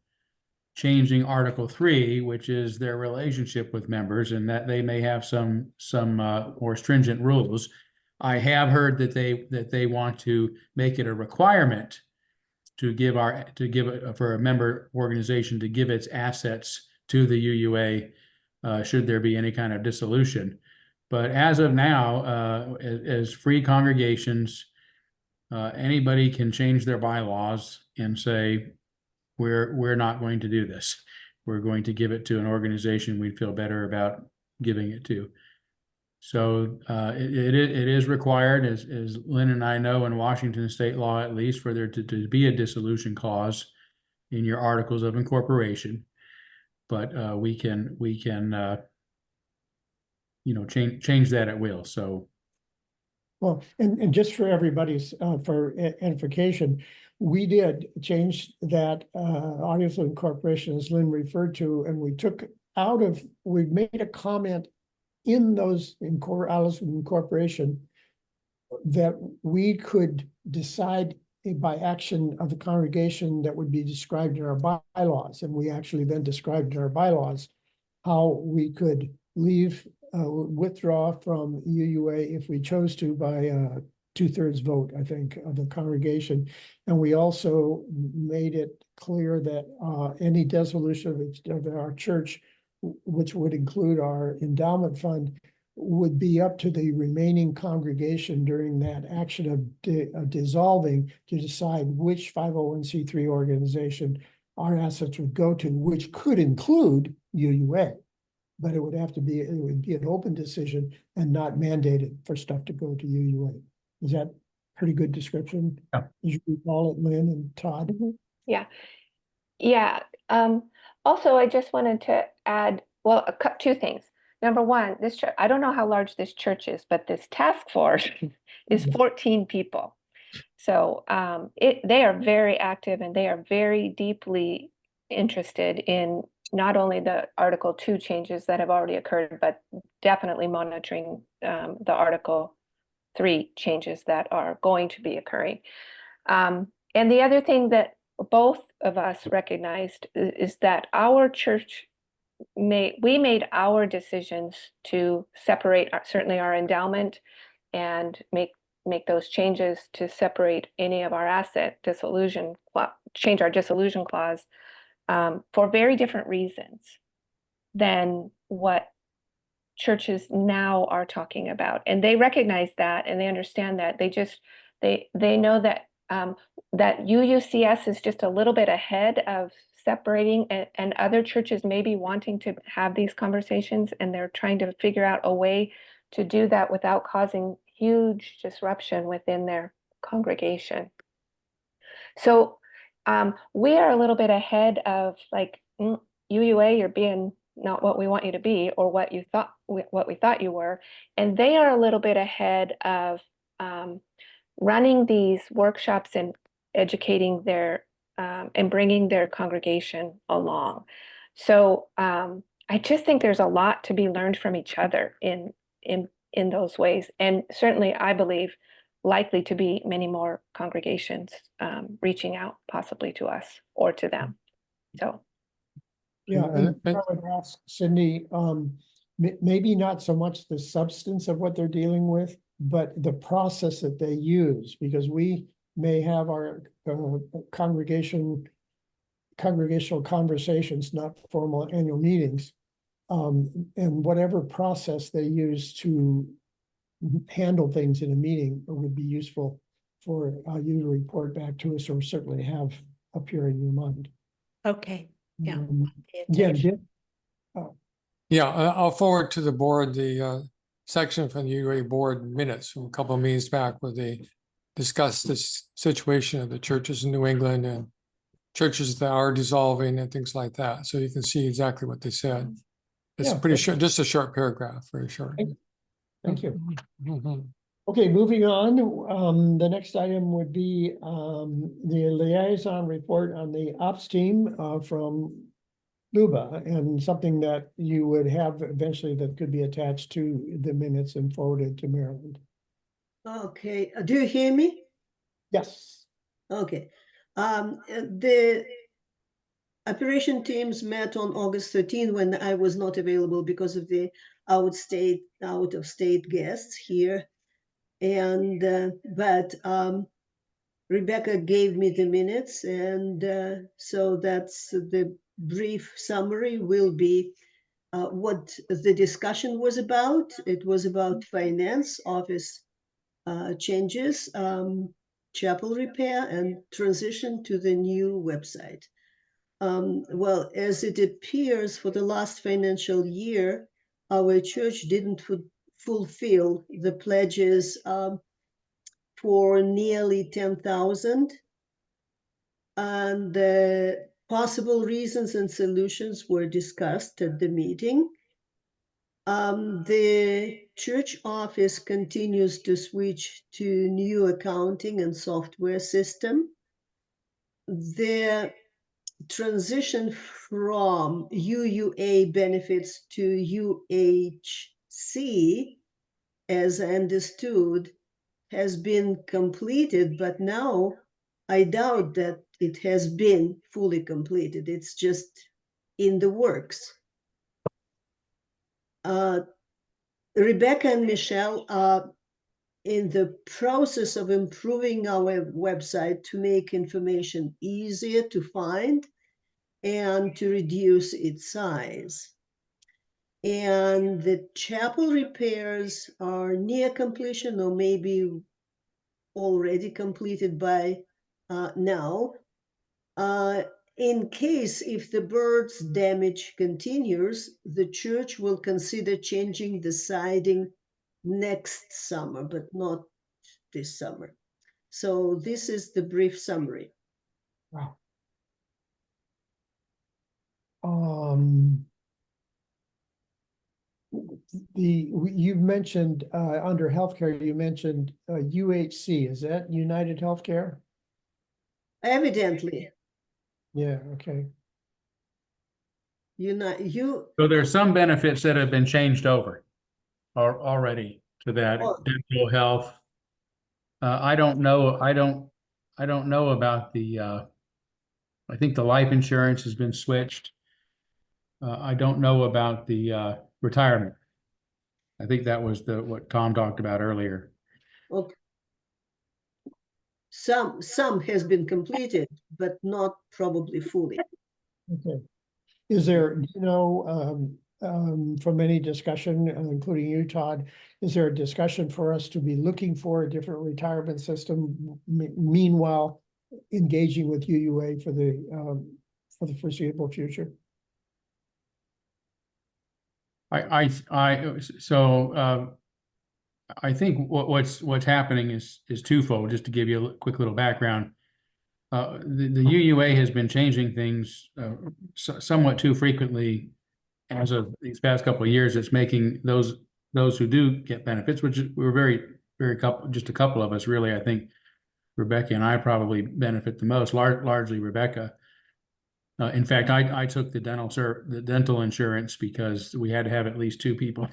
Speaker 7: changing Article 3, which is their relationship with members, and that they may have some more stringent rules. I have heard that they want to make it a requirement for a member organization to give its assets to the UUA should there be any kind of dissolution. But as of now, as free congregations, anybody can change their bylaws and say, we're not going to do this. We're going to give it to an organization we'd feel better about giving it to. So it is required, as Lynn and I know, in Washington state law, at least, for there to be a dissolution clause in your articles of incorporation. But we can change that at will. So
Speaker 1: Well, and just for everybody's, for edification, we did change that, audio fluent incorporation, as Lynn referred to, and we took out of, we made a comment in those audio fluent incorporation that we could decide by action of the congregation that would be described in our bylaws, and we actually then described in our bylaws how we could leave, withdraw from UUA if we chose to by 2/3 vote, I think, of the congregation. And we also made it clear that any dissolution of our church, which would include our endowment fund, would be up to the remaining congregation during that action of dissolving to decide which 501c3 organization our assets would go to, which could include UUA. But it would have to be, it would be an open decision and not mandated for stuff to go to UUA. Is that pretty good description?
Speaker 7: Yeah.
Speaker 1: As you recall it, Lynn and Todd?
Speaker 5: Yeah. Yeah. Also, I just wanted to add, well, two things. Number one, this church, I don't know how large this church is, but this task force is 14 people. So they are very active and they are very deeply interested in not only the Article 2 changes that have already occurred, but definitely monitoring the Article 3 changes that are going to be occurring. And the other thing that both of us recognized is that our church we made our decisions to separate certainly our endowment and make those changes to separate any of our asset dissolution, change our dissolution clause for very different reasons than what churches now are talking about. And they recognize that and they understand that. They know that that UUCS is just a little bit ahead of separating, and other churches may be wanting to have these conversations, and they're trying to figure out a way to do that without causing huge disruption within their congregation. So we are a little bit ahead of like, UUA, you're being not what we want you to be, or what we thought you were. And they are a little bit ahead of running these workshops and educating their and bringing their congregation along. So I just think there's a lot to be learned from each other in those ways. And certainly I believe likely to be many more congregations reaching out possibly to us or to them. So.
Speaker 1: Yeah,
Speaker 4: And-
Speaker 1: and I would ask Cindy, maybe not so much the substance of what they're dealing with, but the process that they use, because we may have our congregational conversations, not formal annual meetings, and whatever process they use to handle things in a meeting would be useful for you to report back to us, or certainly have up here in your mind.
Speaker 2: Okay, yeah. Pay
Speaker 1: Yeah,
Speaker 2: attention.
Speaker 4: Yeah, I'll forward to the board the section from the UA board minutes from a couple of meetings back where they discussed this situation of the churches in New England and churches that are dissolving and things like that. So you can see exactly what they said. It's
Speaker 1: Yeah,
Speaker 4: pretty
Speaker 1: that's-
Speaker 4: short, just a short paragraph, very short.
Speaker 1: Thank you.
Speaker 4: Mhm.
Speaker 1: Okay, moving on, the next item would be the liaison report on the ops team from Luba, and something that you would have eventually that could be attached to the minutes and forwarded to Maryland.
Speaker 6: Okay, do you hear me?
Speaker 1: Yes.
Speaker 6: Okay. The operation teams met on August 13 when I was not available because of the out of state guests here. And but Rebecca gave me the minutes, and so that's the brief summary will be what the discussion was about. It was about finance, office changes, chapel repair, and transition to the new website. Well, as it appears, for the last financial year, our church didn't fulfill the pledges for nearly 10,000. And the possible reasons and solutions were discussed at the meeting. The church office continues to switch to new accounting and software system. The transition from UUA benefits to UHC, as understood, has been completed, but now I doubt that it has been fully completed. It's just in the works. Rebecca and Michelle are in the process of improving our website to make information easier to find and to reduce its size. And the chapel repairs are near completion or maybe already completed by now. In case if the bird's damage continues, the church will consider changing the siding next summer, but not this summer. So this is the brief summary.
Speaker 1: Wow. You mentioned, under healthcare, you mentioned, UHC, is that United Healthcare?
Speaker 6: Evidently,
Speaker 1: Yeah, okay.
Speaker 7: So there's some benefits that have been changed over already to that
Speaker 6: Oh.
Speaker 7: dental health. I don't know about the, I think the life insurance has been switched. I don't know about the, retirement. I think that was what Tom talked about earlier.
Speaker 6: okay. Some has been completed, but not probably fully.
Speaker 1: Okay. Is there, from any discussion, including you, Todd, is there a discussion for us to be looking for a different retirement system, meanwhile engaging with UUA for the foreseeable future?
Speaker 7: I think what's happening is twofold, just to give you a quick little background. The UUA has been changing things somewhat too frequently as of these past couple of years. It's making those who do get benefits, which we're very just a couple of us really. I think Rebecca and I probably benefit the most, largely Rebecca. In fact, I took the dental insurance because we had to have at least two people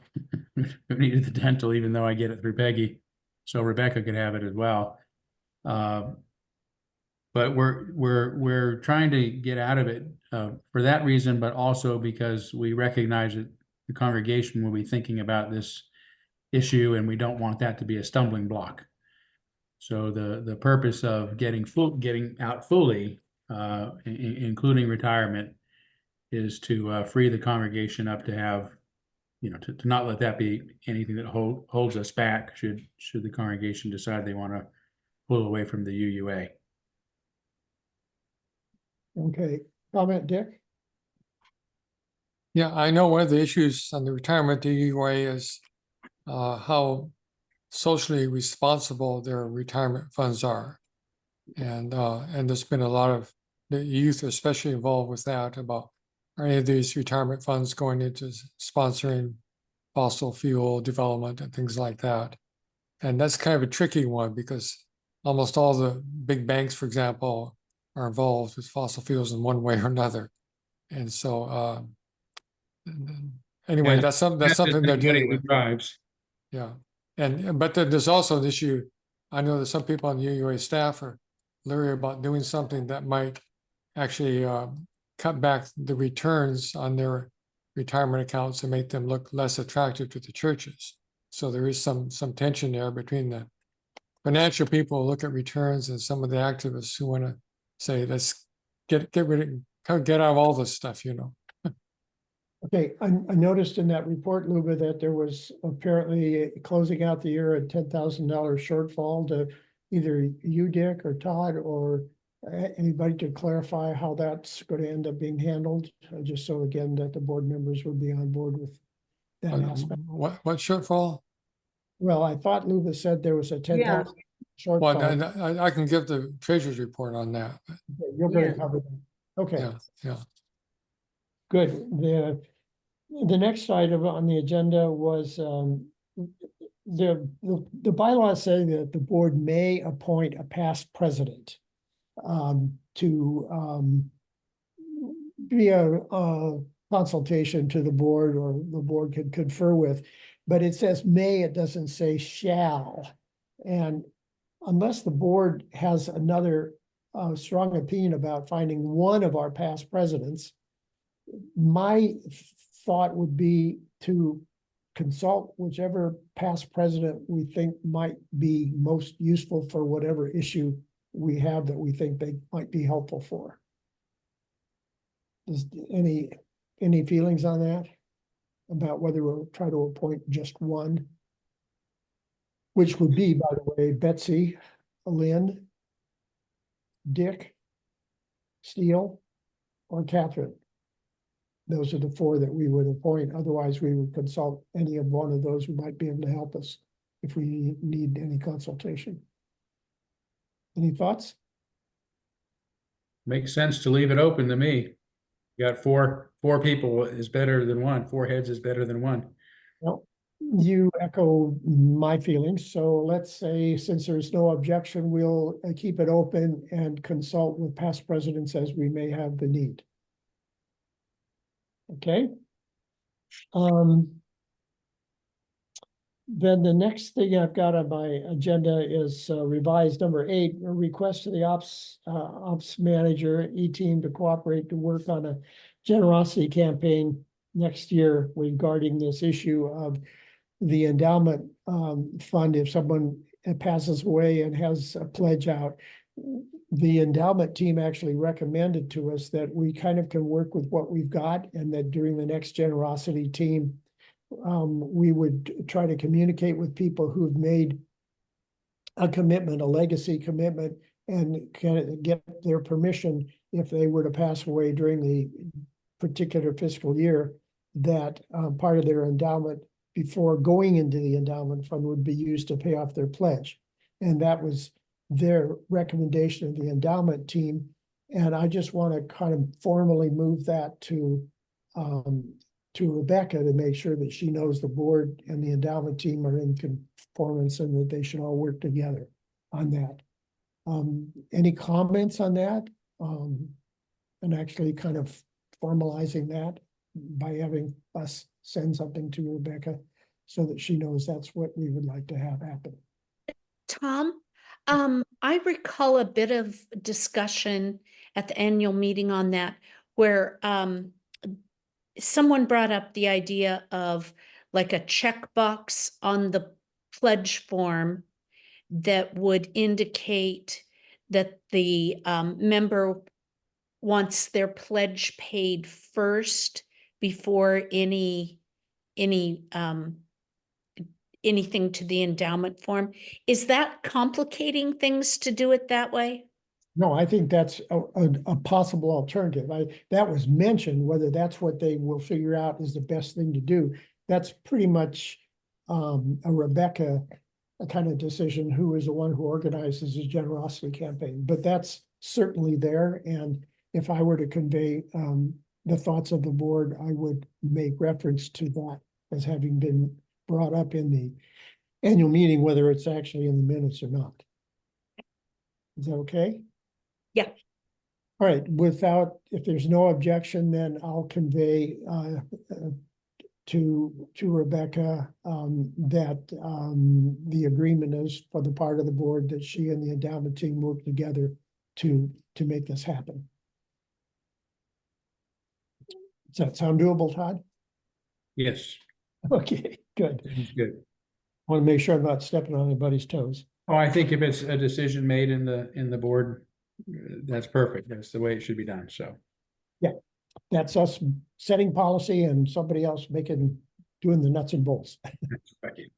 Speaker 7: who needed the dental, even though I get it through Peggy, so Rebecca could have it as well. But we're trying to get out of it for that reason, but also because we recognize that the congregation will be thinking about this issue, and we don't want that to be a stumbling block. So the purpose of getting out fully, including retirement, is to free the congregation up to have, to not let that be anything that holds us back should the congregation decide they want to pull away from the UUA.
Speaker 1: Okay, comment, Dick?
Speaker 4: Yeah, I know one of the issues on the retirement DUA is how socially responsible their retirement funds are. And there's been a lot of the youth especially involved with that, about are any of these retirement funds going into sponsoring fossil fuel development and things like that. And that's kind of a tricky one because almost all the big banks, for example, are involved with fossil fuels in one way or another. And so anyway, that's something they're dealing with.
Speaker 7: Drives.
Speaker 4: Yeah. But there's also an issue. I know that some people on the UUA staff are leery about doing something that might actually cut back the returns on their retirement accounts and make them look less attractive to the churches. So there is some tension there between the financial people who look at returns and some of the activists who want to say, let's get out of all this stuff,
Speaker 1: Okay, I noticed in that report, Luba, that there was apparently closing out the year a $10,000 shortfall. To either you, Dick, or Todd, or anybody to clarify how that's going to end up being handled, just so again that the board members would be on board with that aspect.
Speaker 4: What shortfall?
Speaker 1: Well, I thought Luba said there was a 10,000
Speaker 4: Well,
Speaker 1: shortfall.
Speaker 4: I can give the treasurer's report on that.
Speaker 1: You're going to cover that. Okay.
Speaker 4: Yeah.
Speaker 1: Good. The next item on the agenda was, the bylaws say that the board may appoint a past president. To be a consultation to the board, or the board could confer with. But it says may, it doesn't say shall. And unless the board has another strong opinion about finding one of our past presidents, my thought would be to consult whichever past president we think might be most useful for whatever issue we have that we think they might be helpful for. Is any feelings on that? About whether we'll try to appoint just one? Which would be, by the way, Betsy, Lynn, Dick, Steele, or Catherine. Those are the four that we would appoint. Otherwise, we would consult any of one of those who might be able to help us if we need any consultation. Any thoughts?
Speaker 7: Makes sense to leave it open to me. You got four people is better than one. 4 heads is better than one.
Speaker 1: Well, you echo my feelings. So let's say, since there's no objection, we'll keep it open and consult with past presidents as we may have the need. Okay. Then the next thing I've got on my agenda is revised number 8, a request to the ops manager, E-team, to cooperate to work on a generosity campaign next year regarding this issue of the endowment fund. If someone passes away and has a pledge out, the endowment team actually recommended to us that we kind of can work with what we've got, and that during the next generosity team, we would try to communicate with people who've made a commitment, a legacy commitment, and kind of get their permission if they were to pass away during the particular fiscal year, that part of their endowment before going into the endowment fund would be used to pay off their pledge. And that was their recommendation of the endowment team. And I just want to kind of formally move that to Rebecca to make sure that she knows the board and the endowment team are in conformance and that they should all work together on that. Any comments on that? And actually kind of formalizing that by having us send something to Rebecca so that she knows that's what we would like to have happen.
Speaker 2: Tom, I recall a bit of discussion at the annual meeting on that, where someone brought up the idea of like a checkbox on the pledge form that would indicate that the member wants their pledge paid first before anything to the endowment form. Is that complicating things to do it that way?
Speaker 1: No, I think that's a possible alternative. That was mentioned. Whether that's what they will figure out is the best thing to do, that's pretty much a Rebecca kind of decision, who is the one who organizes the generosity campaign. But that's certainly there. And if I were to convey the thoughts of the board, I would make reference to that as having been brought up in the annual meeting, whether it's actually in the minutes or not. Is that okay?
Speaker 2: Yeah.
Speaker 1: All right, if there's no objection, then I'll convey to Rebecca that the agreement is for the part of the board that she and the endowment team work together to make this happen. Does that sound doable, Todd?
Speaker 7: Yes,
Speaker 1: Okay, good.
Speaker 7: sounds good.
Speaker 1: Want to make sure I'm not stepping on anybody's toes.
Speaker 7: Oh, I think if it's a decision made in the board, that's perfect. That's the way it should be done, so.
Speaker 1: That's us setting policy and somebody else doing the nuts and bolts.
Speaker 7: Thank you.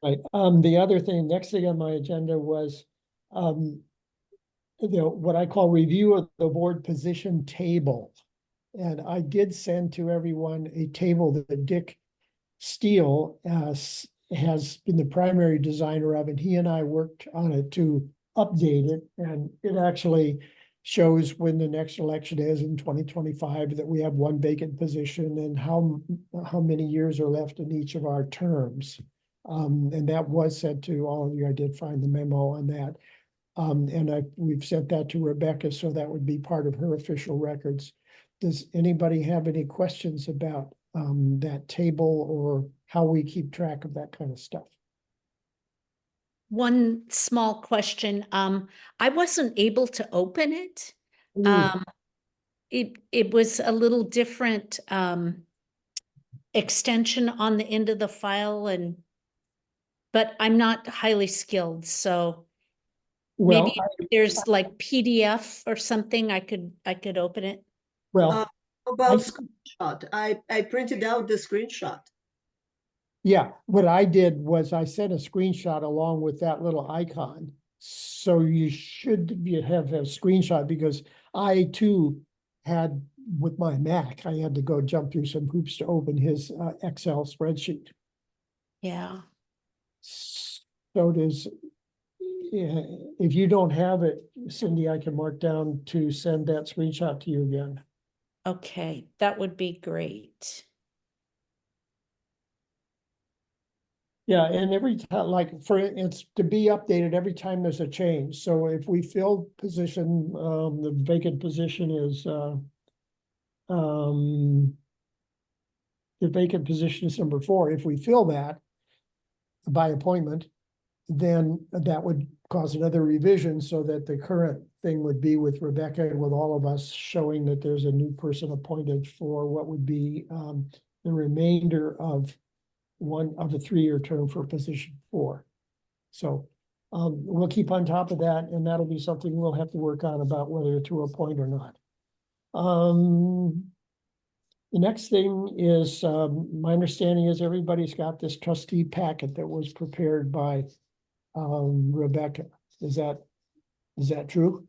Speaker 1: Right, the other thing, next thing on my agenda was what I call review of the board position table. And I did send to everyone a table that Dick Steele has been the primary designer of, and he and I worked on it to update it. And it actually shows when the next election is in 2025, that we have one vacant position and how many years are left in each of our terms. And that was sent to all of you. I did find the memo on that. And we've sent that to Rebecca, so that would be part of her official records. Does anybody have any questions about that table or how we keep track of that kind of stuff?
Speaker 2: One small question, I wasn't able to open it.
Speaker 1: Ooh.
Speaker 2: It was a little different, extension on the end of the file but I'm not highly skilled, so
Speaker 1: Well,
Speaker 2: maybe if there's like PDF or something, I could open it.
Speaker 1: well,
Speaker 6: About screenshot, I printed out the screenshot.
Speaker 1: yeah, what I did was I sent a screenshot along with that little icon. So you should have a screenshot, because I too had, with my Mac, I had to go jump through some hoops to open his Excel spreadsheet.
Speaker 2: Yeah,
Speaker 1: So does, yeah, if you don't have it, Cindy, I can mark down to send that screenshot to you again.
Speaker 2: okay, that would be great.
Speaker 1: Yeah, and every time, like, it's to be updated every time there's a change. So if we fill position, the vacant position is, the vacant position is number 4. If we fill that by appointment, then that would cause another revision, so that the current thing would be with Rebecca and with all of us, showing that there's a new person appointed for what would be the remainder of one of the 3-year term for position 4. So we'll keep on top of that, and that'll be something we'll have to work on about whether to appoint or not. The next thing is, my understanding is everybody's got this trustee packet that was prepared by Rebecca. Is that true?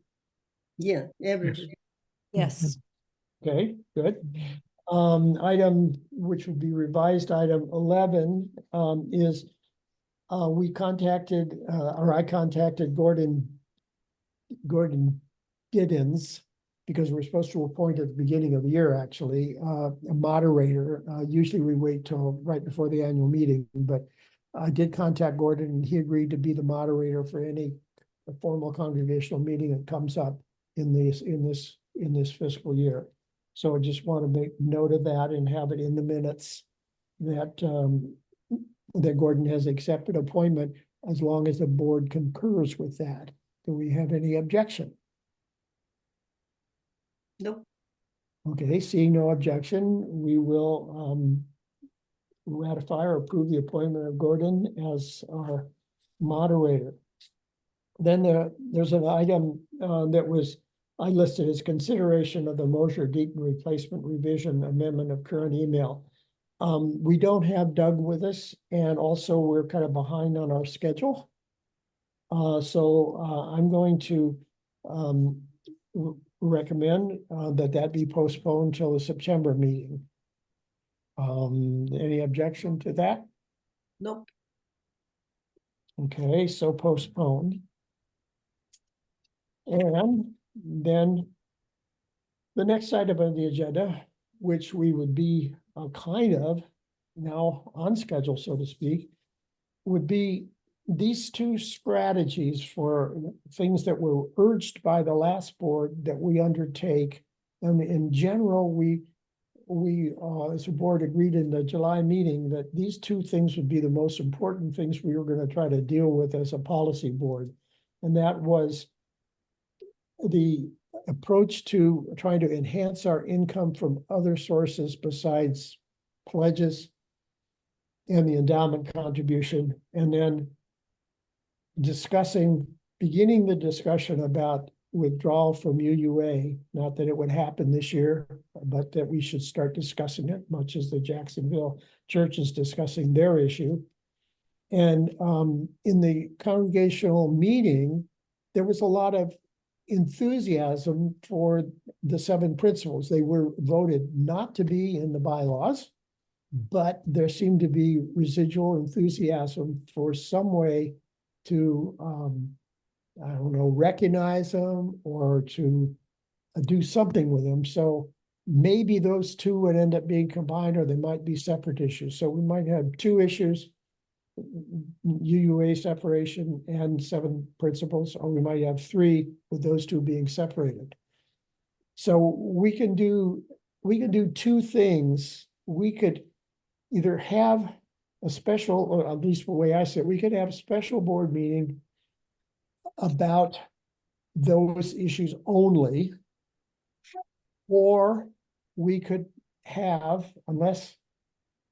Speaker 6: Yeah, everything.
Speaker 2: Yes,
Speaker 1: Okay, good. Item, which would be revised item 11, is we contacted, or I contacted Gordon Giddens, because we're supposed to appoint at the beginning of the year, actually, a moderator. Usually we wait till right before the annual meeting, but I did contact Gordon, and he agreed to be the moderator for any formal congregational meeting that comes up in this fiscal year. So I just want to make note of that and have it in the minutes that that Gordon has accepted appointment, as long as the board concurs with that. Do we have any objection?
Speaker 6: Nope.
Speaker 1: Okay, seeing no objection, we will ratify or approve the appointment of Gordon as our moderator. Then there's an item that I listed as consideration of the Mosher Deaton replacement revision amendment of current email. We don't have Doug with us, and also we're kind of behind on our schedule. So I'm going to recommend that be postponed till the September meeting. Any objection to that?
Speaker 6: Nope.
Speaker 1: Okay, so postponed. And then the next item on the agenda, which we would be kind of now on schedule, so to speak, would be these 2 strategies for things that were urged by the last board that we undertake. And in general, we as a board agreed in the July meeting that these 2 things would be the most important things we were going to try to deal with as a policy board. And that was the approach to trying to enhance our income from other sources besides pledges and the endowment contribution, and then beginning the discussion about withdrawal from UUA. Not that it would happen this year, but that we should start discussing it, much as the Jacksonville Church is discussing their issue. And in the congregational meeting, there was a lot of enthusiasm for the 7 principles. They were voted not to be in the bylaws, but there seemed to be residual enthusiasm for some way to, I don't know, recognize them or to do something with them. So maybe those two would end up being combined, or they might be separate issues. So we might have two issues, UUA separation and 7 principles, or we might have 3 with those two being separated. So we can do 2 things. We could either have a special, or at least the way I say it, we could have a special board meeting about those issues only. Or we could have, unless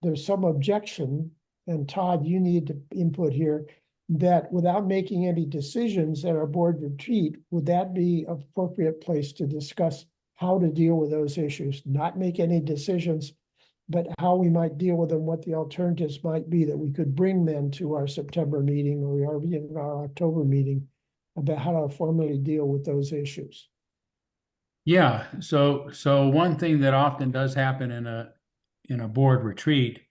Speaker 1: there's some objection, and Todd, you need to input here, that without making any decisions at our board retreat, would that be an appropriate place to discuss how to deal with those issues? Not make any decisions, but how we might deal with them, what the alternatives might be that we could bring then to our September meeting, or even our October meeting, about how to formally deal with those issues.
Speaker 7: Yeah, so one thing that often does happen in a board retreat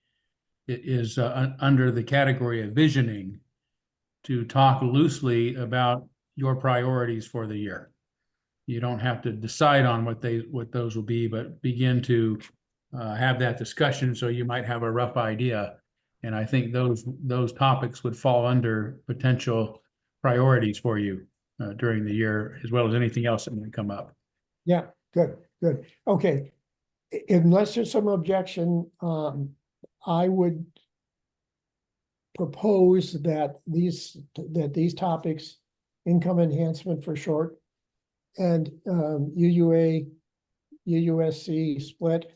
Speaker 7: is under the category of visioning, to talk loosely about your priorities for the year. You don't have to decide on what those will be, but begin to have that discussion, so you might have a rough idea. And I think those topics would fall under potential priorities for you during the year, as well as anything else that might come up.
Speaker 1: Yeah, good. Okay. Unless there's some objection, I would propose that these topics, income enhancement for short, and UUA, UUSC split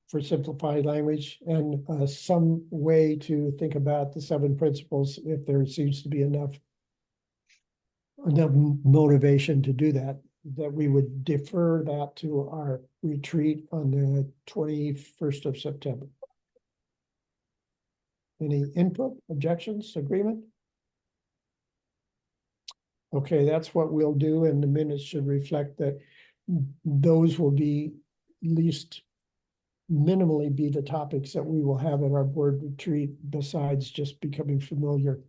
Speaker 1: for simplified language, and some way to think about the 7 principles, if there seems to be enough motivation to do that, that we would defer that to our retreat on the 21st of September. Any input, objections, agreement? Okay, that's what we'll do, and the minutes should reflect that those will be at least minimally be the topics that we will have at our board retreat, besides just becoming familiar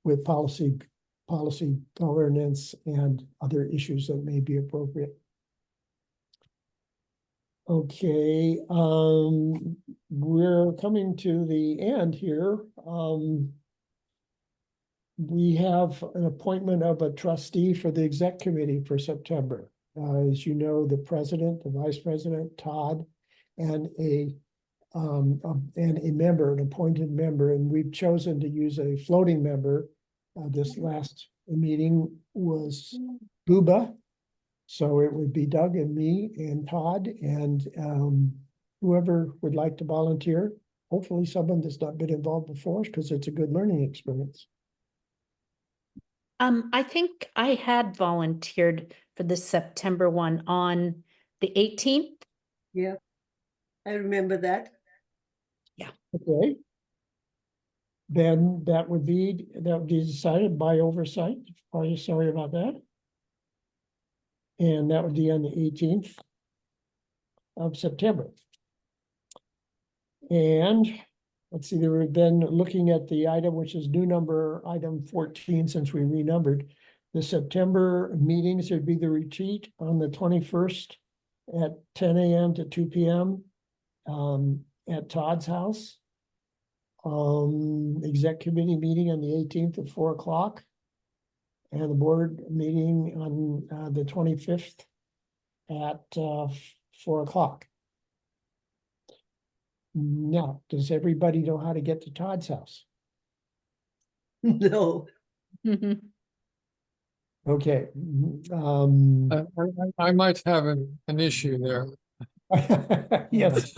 Speaker 1: with policy governance and other issues that may be appropriate. Okay, we're coming to the end here. We have an appointment of a trustee for the exec committee for September. As you know, the president, the vice president, Todd, and a member, an appointed member, and we've chosen to use a floating member. This last meeting was Buba. So it would be Doug and me and Todd, and whoever would like to volunteer. Hopefully someone that's not been involved before, because it's a good learning experience.
Speaker 2: I think I had volunteered for the September one on the 18th.
Speaker 6: Yeah, I remember that.
Speaker 1: Okay. Then that would be decided by oversight. Are you sorry about that? And that would be on the 18th of September. And let's see, we've been looking at the item, which is new number item 14, since we renumbered. The September meetings would be the retreat on the 21st at 10 a.m. to 2 p.m. At Todd's house. Exec committee meeting on the 18th at 4 o'clock. And the board meeting on the 25th at 4 o'clock. Now, does everybody know how to get to Todd's house?
Speaker 6: No,
Speaker 1: Okay.
Speaker 4: I might have an issue there.
Speaker 1: Yes,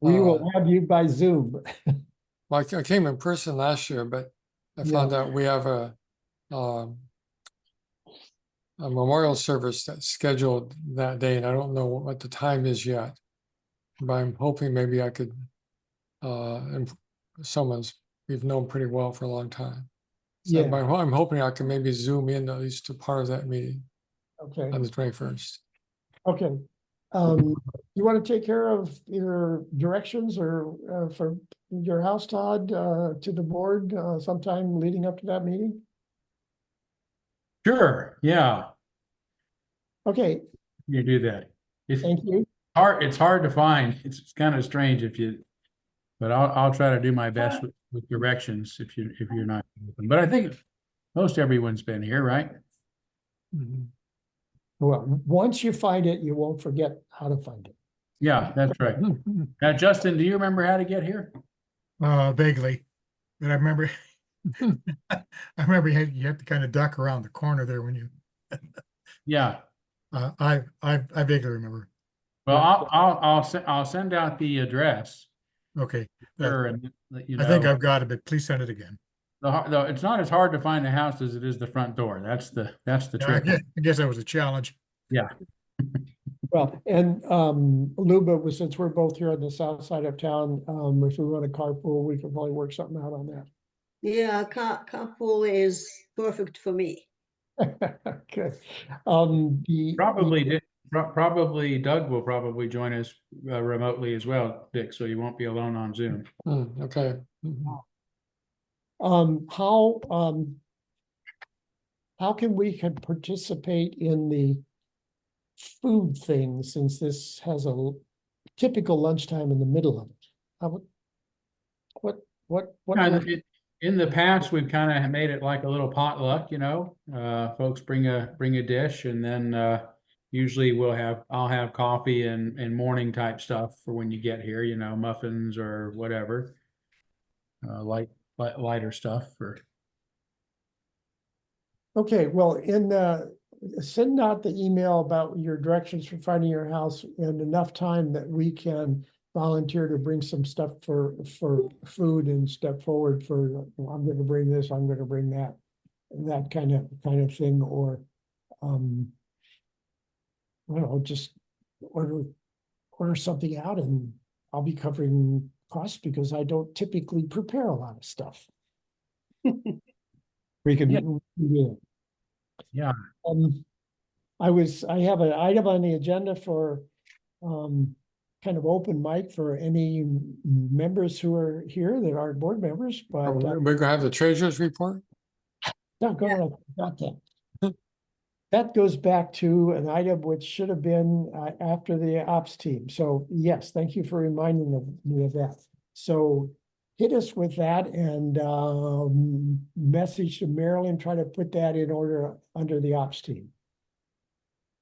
Speaker 1: we will have you by Zoom.
Speaker 4: I came in person last year, but I found out we have a memorial service that's scheduled that day, and I don't know what the time is yet. But I'm hoping maybe I could, we've known pretty well for a long time. So
Speaker 1: Yeah.
Speaker 4: I'm hoping I can maybe zoom in at least to part of that meeting
Speaker 1: Okay,
Speaker 4: on the 21st.
Speaker 1: okay. You want to take care of either directions or for your house, Todd, to the board sometime leading up to that meeting?
Speaker 7: Sure, yeah.
Speaker 1: Okay,
Speaker 7: You do that. It's
Speaker 1: thank you.
Speaker 7: it's hard to find. It's kind of strange if you, but I'll try to do my best with directions if you're not. But I think most everyone's been here, right?
Speaker 4: Mhm.
Speaker 1: Well, once you find it, you won't forget how to find it.
Speaker 7: Yeah, that's right. Now, Justin, do you remember how to get here?
Speaker 3: Vaguely, but I remember, I remember you had to kind of duck around the corner there when you,
Speaker 7: Yeah.
Speaker 3: I vaguely remember.
Speaker 7: Well, I'll send out the address.
Speaker 3: Okay,
Speaker 7: Sure, and let you
Speaker 3: I think
Speaker 7: know.
Speaker 3: I've got it, but please send it again.
Speaker 7: It's not as hard to find the house as it is the front door. That's the
Speaker 3: Yeah,
Speaker 7: trick.
Speaker 3: I guess that was a challenge.
Speaker 7: Yeah.
Speaker 1: Well, and Luba, since we're both here on the south side of town, if we want a carpool, we could probably work something out on
Speaker 6: Yeah, carpool is perfect for me.
Speaker 1: that. Okay.
Speaker 7: Probably Doug will probably join us remotely as well, Dick, so you won't be alone on Zoom.
Speaker 4: Okay. Mhm.
Speaker 1: How can we participate in the food thing since this has a typical lunchtime in the middle of it? How, what?
Speaker 7: Yeah,
Speaker 1: would-
Speaker 7: in the past, we've kind of made it like a little potluck, folks bring a dish and then usually I'll have coffee and morning type stuff for when you get here, muffins or whatever. Lighter stuff for.
Speaker 1: Okay, well, send out the email about your directions for finding your house in enough time that we can volunteer to bring some stuff for food and step forward for, I'm gonna bring this, I'm gonna bring that, that kind of thing, or I don't know, just order something out and I'll be covering costs because I don't typically prepare a lot of stuff. We can
Speaker 7: Yeah.
Speaker 1: do that.
Speaker 7: Yeah.
Speaker 1: I have an item on the agenda for, kind of open mic for any members who are here that aren't board members, but,
Speaker 4: We're gonna have the treasurer's report?
Speaker 1: no, go ahead, I got that. That goes back to an item which should have been, after the ops team. So yes, thank you for reminding me of that. So hit us with that and, message to Marilyn, try to put that in order under the ops team.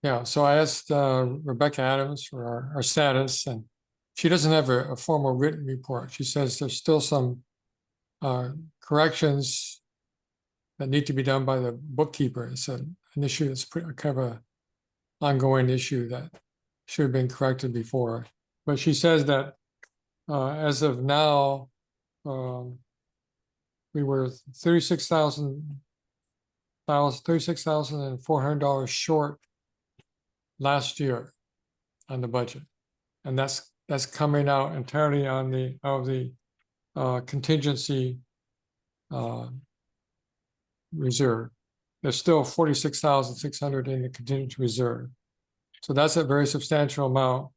Speaker 4: Yeah, so I asked Rebecca Adams for our status, and she doesn't have a formal written report. She says there's still some corrections that need to be done by the bookkeeper. It's an issue that's kind of a ongoing issue that should have been corrected before. But she says that as of now, we were $36,400 short last year on the budget, and that's coming out entirely on the contingency reserve. There's still 46,600 in the contingency reserve, so that's a very substantial amount.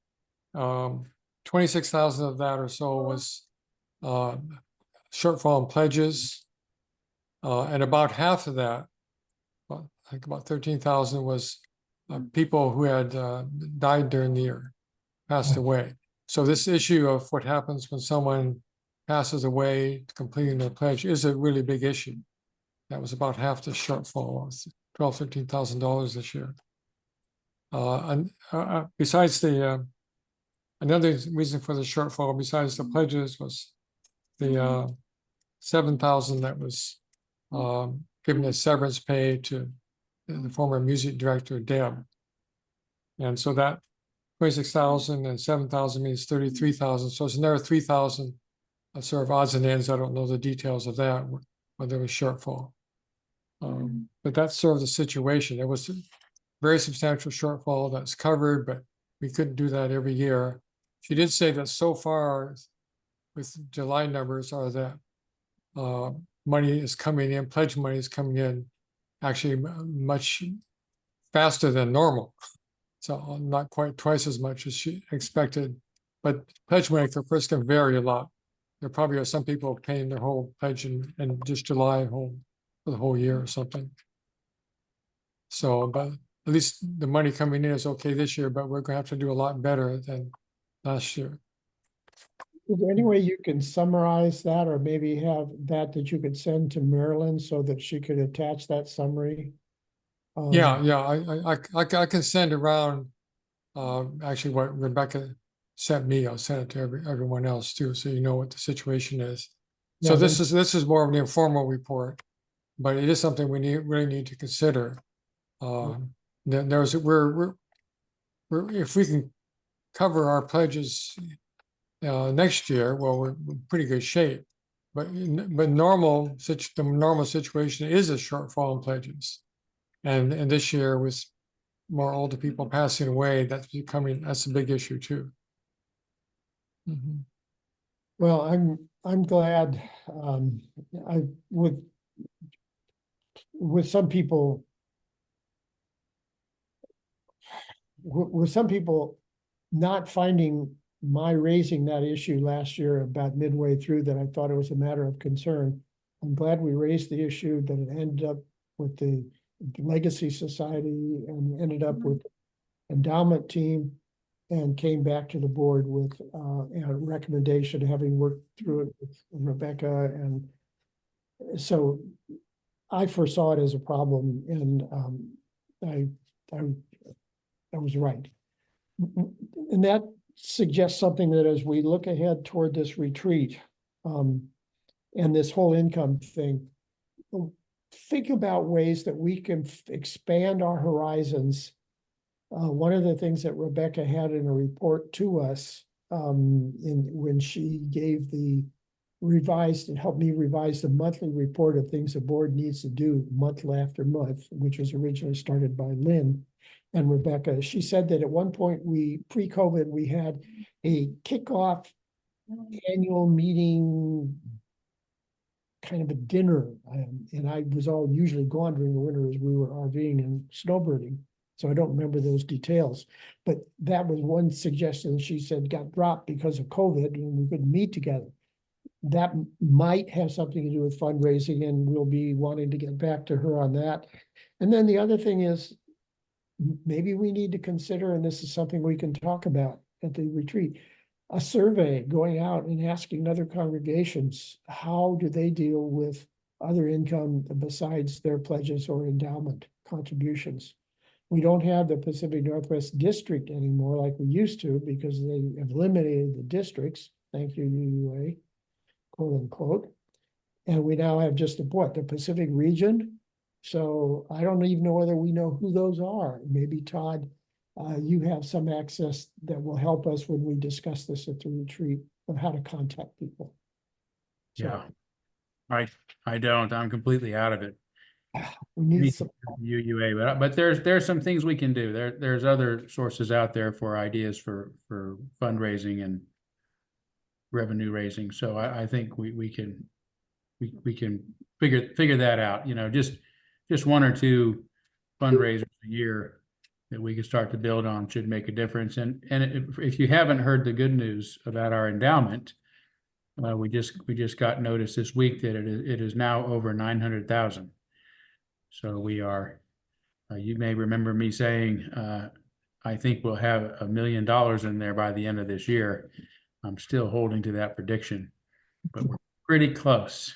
Speaker 4: 26,000 of that or so was shortfall in pledges, and about half of that, well, I think about 13,000 was people who had died during the year, passed away. So this issue of what happens when someone passes away completing their pledge is a really big issue. That was about half the shortfall, $13,000 this year. And besides the another reason for the shortfall, besides the pledges, was the 7,000 that was given as severance pay to the former music director, Deb. And so that 26,000 and 7,000 means 33,000. So it's another 3,000 sort of odds and ends. I don't know the details of that, where there was shortfall. But that's sort of the situation. There was a very substantial shortfall that's covered, but we couldn't do that every year. She did say that so far with July numbers are that money is coming in, pledge money is coming in actually much faster than normal. So not quite twice as much as she expected, but pledge money for first can vary a lot. There probably are some people paying their whole pledge in just July for the whole year or something. So, but at least the money coming in is okay this year, but we're gonna have to do a lot better than last year.
Speaker 1: Is there any way you can summarize that, or maybe have that you could send to Marilyn so that she could attach that summary?
Speaker 4: Yeah, I can send around, actually what Rebecca sent me, I'll send it to everyone else too, so you know what the situation is. So
Speaker 1: Yeah,
Speaker 4: this is more of an informal report, but it is something we really need to consider. Then we're if we can cover our pledges next year, well, we're in pretty good shape. But the normal situation is a shortfall in pledges. And this year with more older people passing away, that's a big issue too.
Speaker 1: Well, I'm glad, I with some people, with some people not finding my raising that issue last year about midway through, that I thought it was a matter of concern. I'm glad we raised the issue, that it ended up with the Legacy Society and ended up with endowment team, and came back to the board with a recommendation, having worked through it with Rebecca. And so I foresaw it as a problem, and I was right. And that suggests something, that as we look ahead toward this retreat, and this whole income thing, think about ways that we can expand our horizons. One of the things that Rebecca had in a report to us, when she gave the revised and helped me revise the monthly report of things the board needs to do month after month, which was originally started by Lynn and Rebecca. She said that at one point, pre-COVID, we had a kickoff annual meeting, kind of a dinner, and I was usually gone during the winter as we were RVing and snowbirding, so I don't remember those details. But that was one suggestion she said got dropped because of COVID, and we couldn't meet together. That might have something to do with fundraising, and we'll be wanting to get back to her on that. And then the other thing is, maybe we need to consider, and this is something we can talk about at the retreat, a survey, going out and asking other congregations, how do they deal with other income besides their pledges or endowment contributions? We don't have the Pacific Northwest District anymore like we used to, because they have eliminated the districts. Thank you, UUA, quote unquote. And we now have just the Pacific region. So I don't even know whether we know who those are. Maybe Todd, you have some access that will help us when we discuss this at the retreat, of how to contact people. So
Speaker 7: Yeah, I don't. I'm completely out of it.
Speaker 1: we need some.
Speaker 7: UUA, but there's some things we can do. There's other sources out there for ideas for fundraising and revenue raising. So I think we can figure that out. You know, just one or two fundraisers a year that we can start to build on should make a difference. And if you haven't heard the good news about our endowment, we just got notice this week that it is now over 900,000. So we are. You may remember me saying, I think we'll have $1 million in there by the end of this year. I'm still holding to that prediction, but we're pretty close.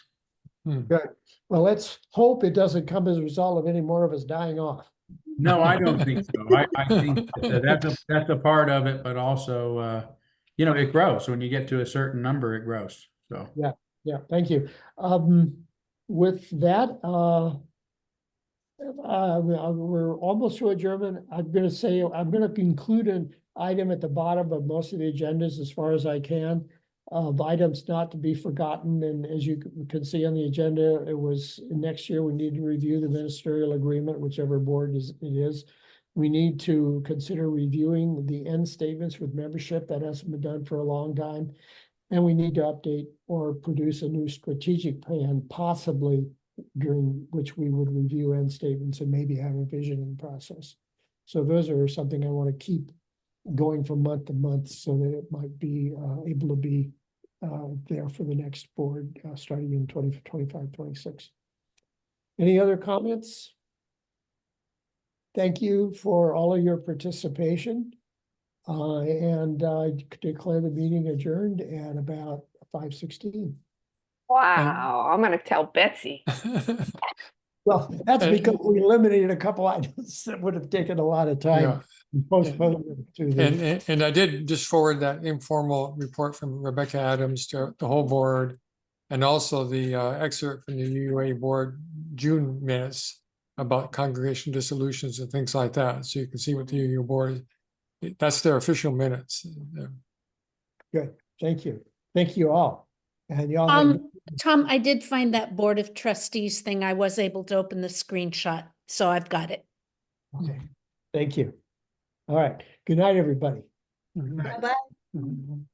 Speaker 1: Good. Well, let's hope it doesn't come as a result of any more of us dying off.
Speaker 7: No, I don't think so. I think that's a part of it, but also, it grows. When you get to a certain number, it grows. So
Speaker 1: Yeah, thank you. With that, we're almost to adjournment. I'm going to include an item at the bottom of most of the agendas as far as I can, of items not to be forgotten. And as you can see on the agenda, it was next year we need to review the ministerial agreement, whichever board it is. We need to consider reviewing the end statements with membership. That hasn't been done for a long time. And we need to update or produce a new strategic plan, possibly during which we would review end statements and maybe have a visioning process. So those are something I want to keep going from month to month, so that it might be able to be there for the next board starting in 2025, 26. Any other comments? thank you for all of your participation. And declare the meeting adjourned at about 5:16.
Speaker 5: Wow, I'm gonna tell Betsy.
Speaker 1: Well, that's
Speaker 4: And-
Speaker 1: because we eliminated a couple items that would have taken a lot of time.
Speaker 4: Yeah.
Speaker 1: And postponed it to the.
Speaker 4: And I did just forward that informal report from Rebecca Adams to the whole board. And also the excerpt from the UUA board June minutes about congregation dissolutions and things like that. So you can see what the UUA board, that's their official minutes.
Speaker 1: Good, thank you. Thank you all. And y'all have.
Speaker 2: Tom, I did find that Board of Trustees thing. I was able to open the screenshot, so I've got it.
Speaker 1: Okay, thank you. All right, good night, everybody.
Speaker 4: Mhm.
Speaker 6: Bye-bye.
Speaker 4: Mhm.